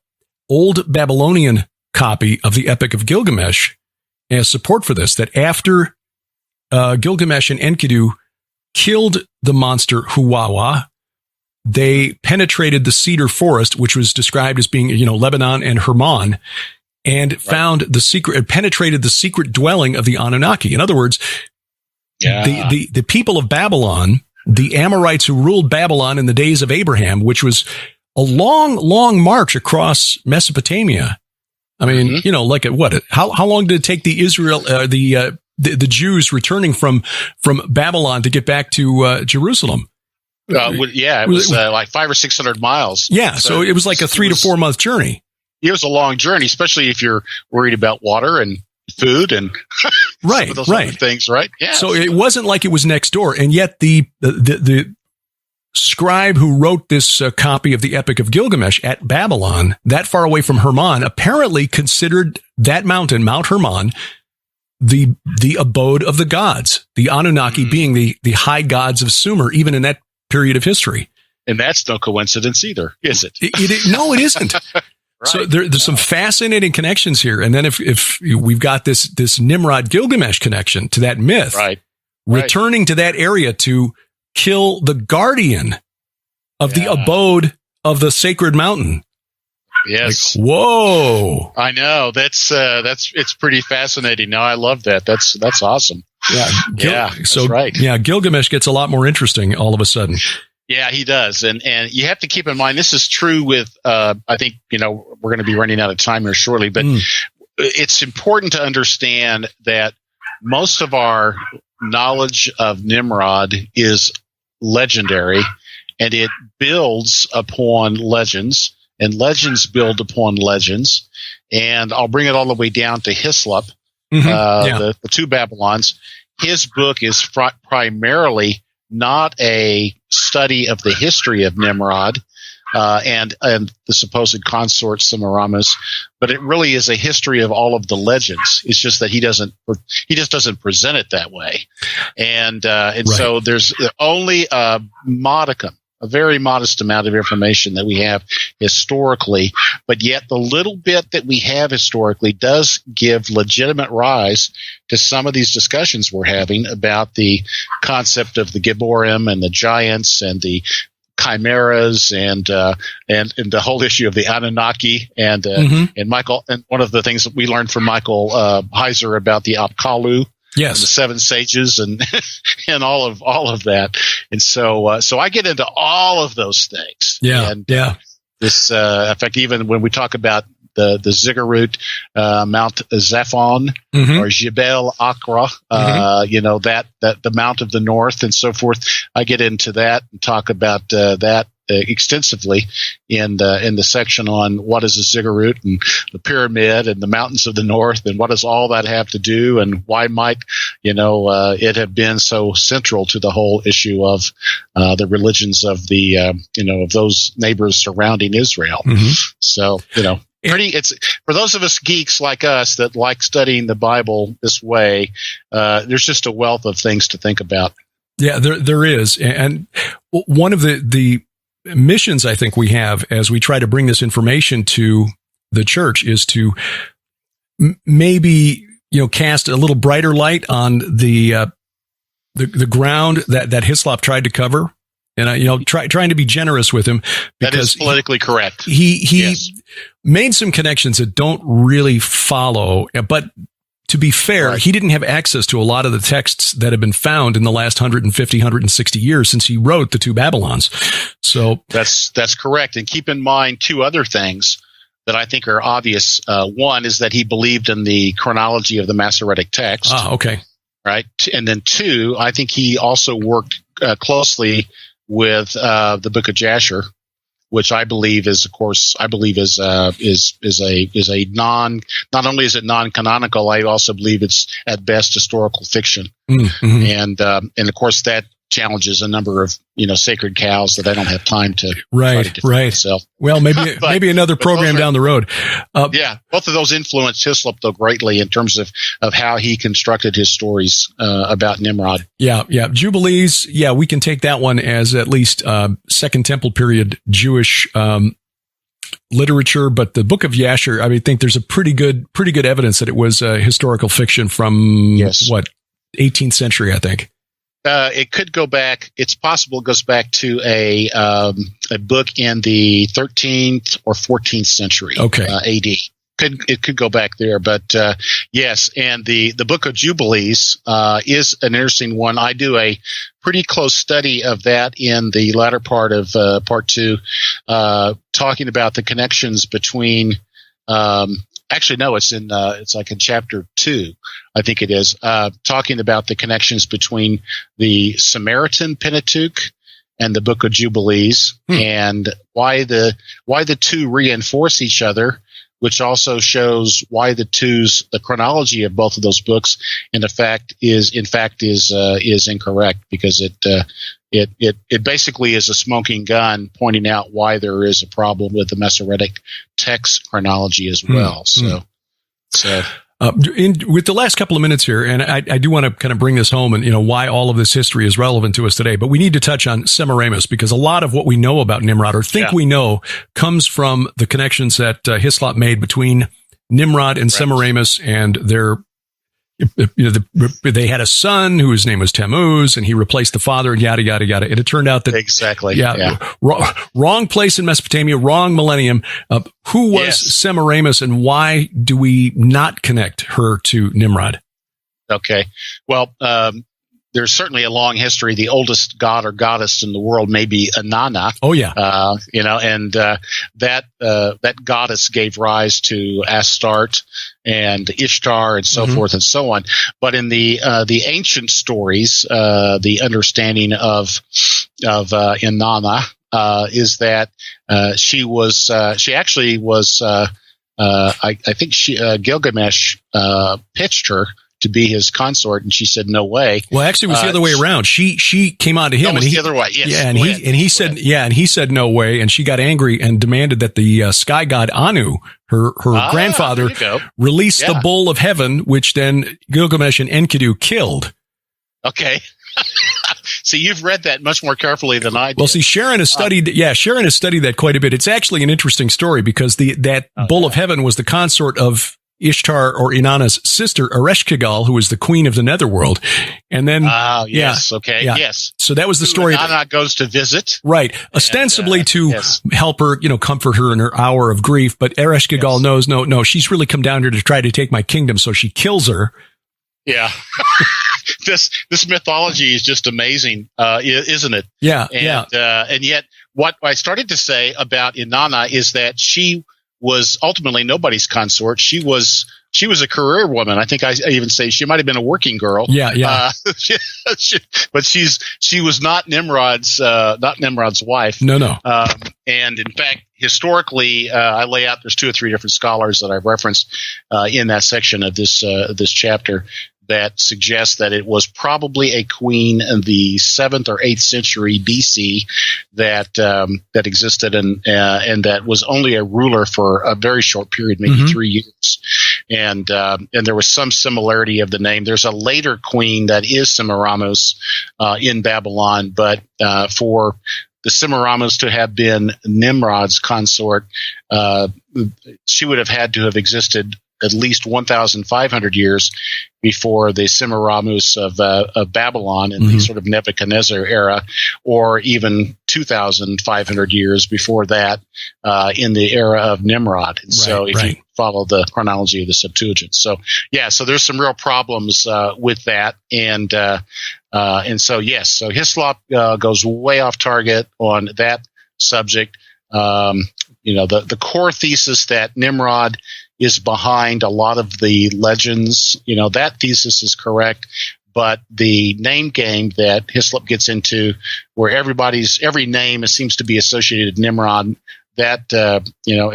old Babylonian copy of the Epic of Gilgamesh as support for this, that after Gilgamesh and Enkidu killed the monster Huwawa, they penetrated the cedar forest, which was described as being, Lebanon and Hermon, and found penetrated the secret dwelling of the Anunnaki. In other words, the people of Babylon, the Amorites who ruled Babylon in the days of Abraham, which was a long, long march across Mesopotamia. I mean, how long did it take the Jews returning from Babylon to get back to Jerusalem? It was like 500 or 600 miles. Yeah, so it was like a 3 to 4 month journey. It was a long journey, especially if you're worried about water and food and some of those other things, right? Yeah. So it wasn't like it was next door, and yet the scribe who wrote this copy of the Epic of Gilgamesh at Babylon, that far away from Hermon, apparently considered that mountain, Mount Hermon, the abode of the gods, the Anunnaki being the high gods of Sumer, even in that period of history. And that's no coincidence either, is it? No, it isn't. So there's some fascinating connections here. And then if we've got this Nimrod Gilgamesh connection to that myth, returning to that area to kill the guardian of the abode of the sacred mountain. Yes. Like, whoa. I know. It's pretty fascinating. No, I love that. That's awesome. Yeah. Yeah. Gilgamesh gets a lot more interesting all of a sudden. Yeah, he does. And you have to keep in mind, this is true with, I think, we're going to be running out of time here shortly, but it's important to understand that most of our knowledge of Nimrod is legendary, and it builds upon legends, and legends build upon legends. And I'll bring it all the way down to Hislop, the two Babylons. His book is primarily not a study of the history of Nimrod and the supposed consort Semiramis, but it really is a history of all of the legends. It's just that he just doesn't present it that way, and so there's only a modicum a very modest amount of information that we have historically, but yet the little bit that we have historically does give legitimate rise to some of these discussions we're having about the concept of the Gibborim and the giants and the chimeras and the whole issue of the Anunnaki and Michael, and one of the things that we learned from Michael Heiser about the Apkallu. Yes. And the seven sages and and all of that. And so I get into all of those things. Yeah. And this in fact, even when we talk about the Ziggurat, Mount Zaphon or Jebel Akra, that the Mount of the North and so forth, I get into that and talk about that extensively in the section on what is a ziggurat and the pyramid and the mountains of the north and what does all that have to do and why might it have been so central to the whole issue of the religions of the of those neighbors surrounding Israel. So it's for those of us geeks like us that like studying the Bible this way, there's just a wealth of things to think about. Yeah, there is. And one of the missions I think we have as we try to bring this information to the church is to maybe, cast a little brighter light on the ground that Hislop tried to cover. And, trying to be generous with him. That is politically correct. He made some connections that don't really follow, but to be fair, he didn't have access to a lot of the texts that have been found in the last 150, 160 years since he wrote the two Babylons. So that's correct. And keep in mind two other things that I think are obvious. One is that he believed in the chronology of the Masoretic text. Okay. Right. And then two, I think he also worked closely with the Book of Jasher, which I believe is, of course, not only is it non-canonical, I also believe it's at best historical fiction. And of course that challenges a number of sacred cows that I don't have time to try to defend myself. Well, maybe another program down the road. Both of those influenced Hislop though greatly in terms of how he constructed his stories about Nimrod. Yeah. Jubilees. Yeah, we can take that one as at least Second Temple period Jewish literature, but the Book of Jasher, I think there's a pretty good evidence that it was historical fiction from 18th century, I think. It could go back. It's possible it goes back to a book in the 13th or 14th century AD. It could go back there, but yes. And the Book of Jubilees is an interesting one. I do a pretty close study of that in the latter part of part 2, talking about the connections between. Actually, no, it's like in chapter 2, I think it is, talking about the connections between the Samaritan Pentateuch and the Book of Jubilees and why the two reinforce each other, which also shows why the chronology of both of those books in fact is incorrect, because it basically is a smoking gun pointing out why there is a problem with the Masoretic text chronology as well. So with the last couple of minutes here, and I do want to kind of bring this home and, why all of this history is relevant to us today, but we need to touch on Semiramis, because a lot of what we know about Nimrod or think we know comes from the connections that Hislop made between Nimrod and Semiramis and their they had a son whose name was Tammuz, and he replaced the father, and yada, yada, yada. It had turned out that wrong place in Mesopotamia, wrong millennium. Who was Semiramis, and why do we not connect her to Nimrod? Okay. Well, there's certainly a long history. The oldest god or goddess in the world may be Inanna. Oh yeah. That goddess gave rise to Astarte and Ishtar and so forth and so on. But in the ancient stories, the understanding of Inanna is that she actually was I think Gilgamesh pitched her to be his consort, and she said no way. Well, actually, it was the other way around. She came on to him, and the other way. Yes. Yeah, and he said no way, and she got angry and demanded that the sky god Anu, her grandfather, release the bull of heaven, which then Gilgamesh and Enkidu killed. Okay. See, you've read that much more carefully than I did. Well, see, Sharon has studied that quite a bit. It's actually an interesting story because that bull of heaven was the consort of Ishtar or Inanna's sister, Ereshkigal, who was the queen of the netherworld. And then, yes. So that was the story. Inanna goes to visit. Right. Ostensibly to help her, comfort her in her hour of grief. But Ereshkigal knows, no, she's really come down here to try to take my kingdom. So she kills her. Yeah. This mythology is just amazing, isn't it? Yeah. And yet what I started to say about Inanna is that she was ultimately nobody's consort. She was a career woman. I think I even say she might have been a working girl. Yeah. But she was not Nimrod's wife. No. And in fact, historically, I lay out, there's 2 or 3 different scholars that I've referenced in that section of this chapter that suggests that it was probably a queen in the 7th or 8th century BC that existed and that was only a ruler for a very short period, maybe 3 years. And there was some similarity of the name. There's a later queen that is Semiramis in Babylon, but for the Semiramis to have been Nimrod's consort, she would have had to have existed at least 1,500 years before the Semiramis of Babylon in the sort of Nebuchadnezzar era, or even 2,500 years before that in the era of Nimrod. And so if you follow the chronology of the Septuagint. So there's some real problems with that. And so Hislop goes way off target on that subject. The core thesis that Nimrod is behind a lot of the legends, that thesis is correct. But the name game that Hislop gets into, where every name seems to be associated with Nimrod, that,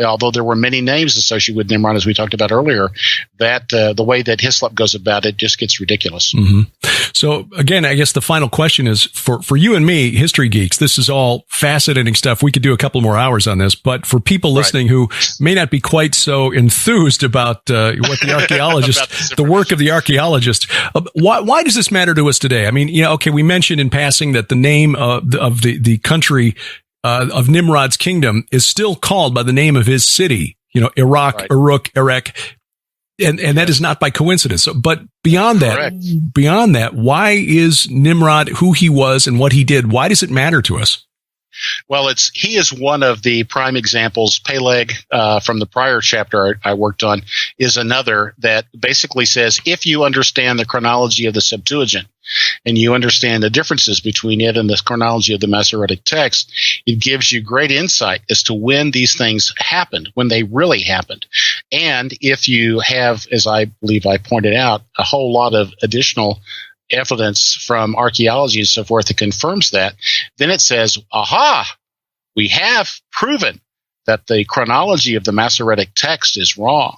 although there were many names associated with Nimrod, as we talked about earlier, that the way that Hislop goes about it just gets ridiculous. Mm-hmm. So again, I guess the final question is for you and me, history geeks, this is all fascinating stuff. We could do a couple more hours on this, but for people listening who may not be quite so enthused about what the archaeologist, the work of the archaeologist, why does this matter to us today? I mean, we mentioned in passing that the name of the country of Nimrod's kingdom is still called by the name of his city, Iraq, Uruk, Erech, and that is not by coincidence. So, but beyond that, why is Nimrod who he was and what he did? Why does it matter to us? Well, he is one of the prime examples. Peleg, from the prior chapter I worked on, is another that basically says if you understand the chronology of the Septuagint and you understand the differences between it and the chronology of the Masoretic text, it gives you great insight as to when these things happened, when they really happened. And if you have, as I believe I pointed out, a whole lot of additional evidence from archaeology and so forth that confirms that, then it says, aha, we have proven that the chronology of the Masoretic text is wrong.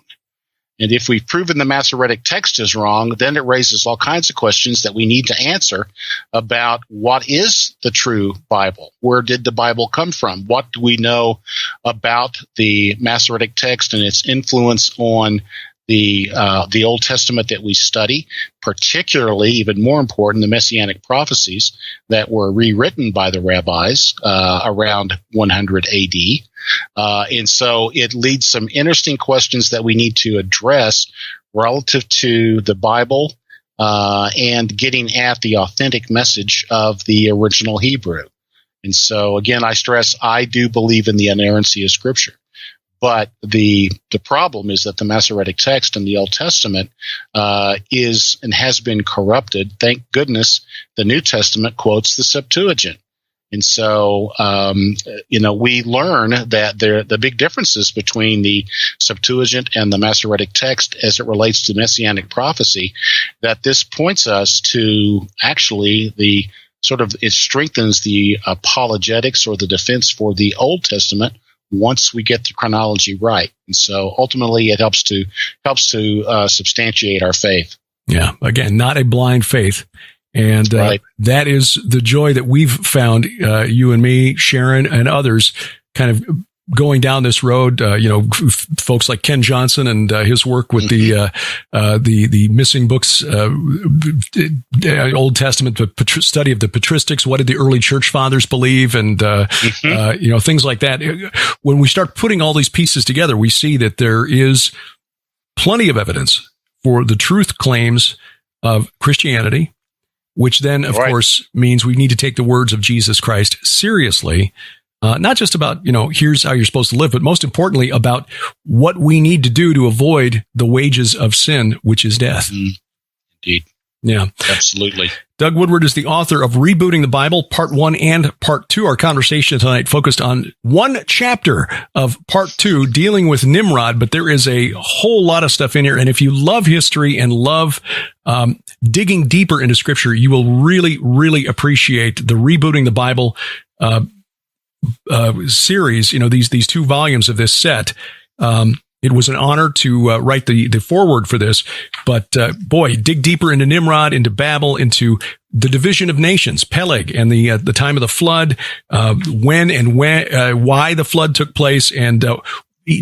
And if we've proven the Masoretic text is wrong, then it raises all kinds of questions that we need to answer about what is the true Bible? Where did the Bible come from? What do we know about the Masoretic text and its influence on the Old Testament that we study, particularly, even more important, the Messianic prophecies that were rewritten by the rabbis around 100 AD. And so it leads some interesting questions that we need to address relative to the Bible and getting at the authentic message of the original Hebrew. And so, again, I stress I do believe in the inerrancy of Scripture. But the problem is that the Masoretic text in the Old Testament is and has been corrupted. Thank goodness the New Testament quotes the Septuagint. And so, we learn that the big differences between the Septuagint and the Masoretic text as it relates to Messianic prophecy, that this points us to actually it strengthens the apologetics or the defense for the Old Testament once we get the chronology right. And so ultimately it helps to substantiate our faith. Yeah. Again, not a blind faith. And that is the joy that we've found, you and me, Sharon, and others, kind of going down this road, folks like Ken Johnson and his work with the missing books, Old Testament study of the patristics. What did the early church fathers believe? And, things like that. When we start putting all these pieces together, we see that there is plenty of evidence for the truth claims of Christianity, which then, of course, means we need to take the words of Jesus Christ seriously. Not just about, here's how you're supposed to live, but most importantly about what we need to do to avoid the wages of sin, which is death. Indeed. Yeah. Absolutely. Doug Woodward is the author of Rebooting the Bible, Part 1 and Part 2. Our conversation tonight focused on one chapter of Part 2, dealing with Nimrod, but there is a whole lot of stuff in here. And if you love history and love digging deeper into Scripture, you will really, really appreciate the Rebooting the Bible series, these 2 volumes of this set. It was an honor to write the foreword for this, but dig deeper into Nimrod, into Babel, into the division of nations, Peleg, and the time of the flood, why the flood took place, and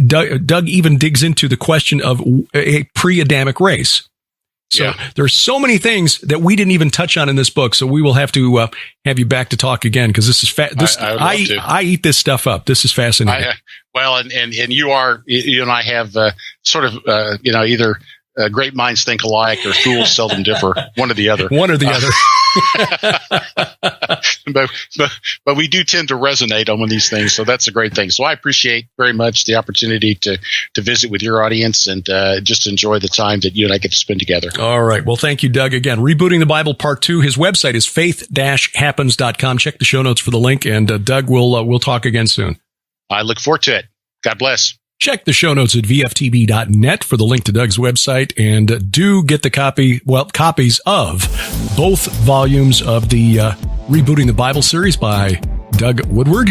Doug even digs into the question of a pre-Adamic race. So there's so many things that we didn't even touch on in this book. So we will have to have you back to talk again, because this is I eat this stuff up. This is fascinating. And you and I have either great minds think alike or fools seldom differ. One or the other. But we do tend to resonate on one of these things, so that's a great thing. So I appreciate very much the opportunity to visit with your audience and just enjoy the time that you and I get to spend together. All right. Well, thank you, Doug. Again, Rebooting the Bible Part 2. His website is faith-happens.com. Check the show notes for the link, and Doug, we'll talk again soon. I look forward to it. God bless. Check the show notes at VFTB.net for the link to Doug's website, and do get the copies of both volumes of the Rebooting the Bible series by Doug Woodward.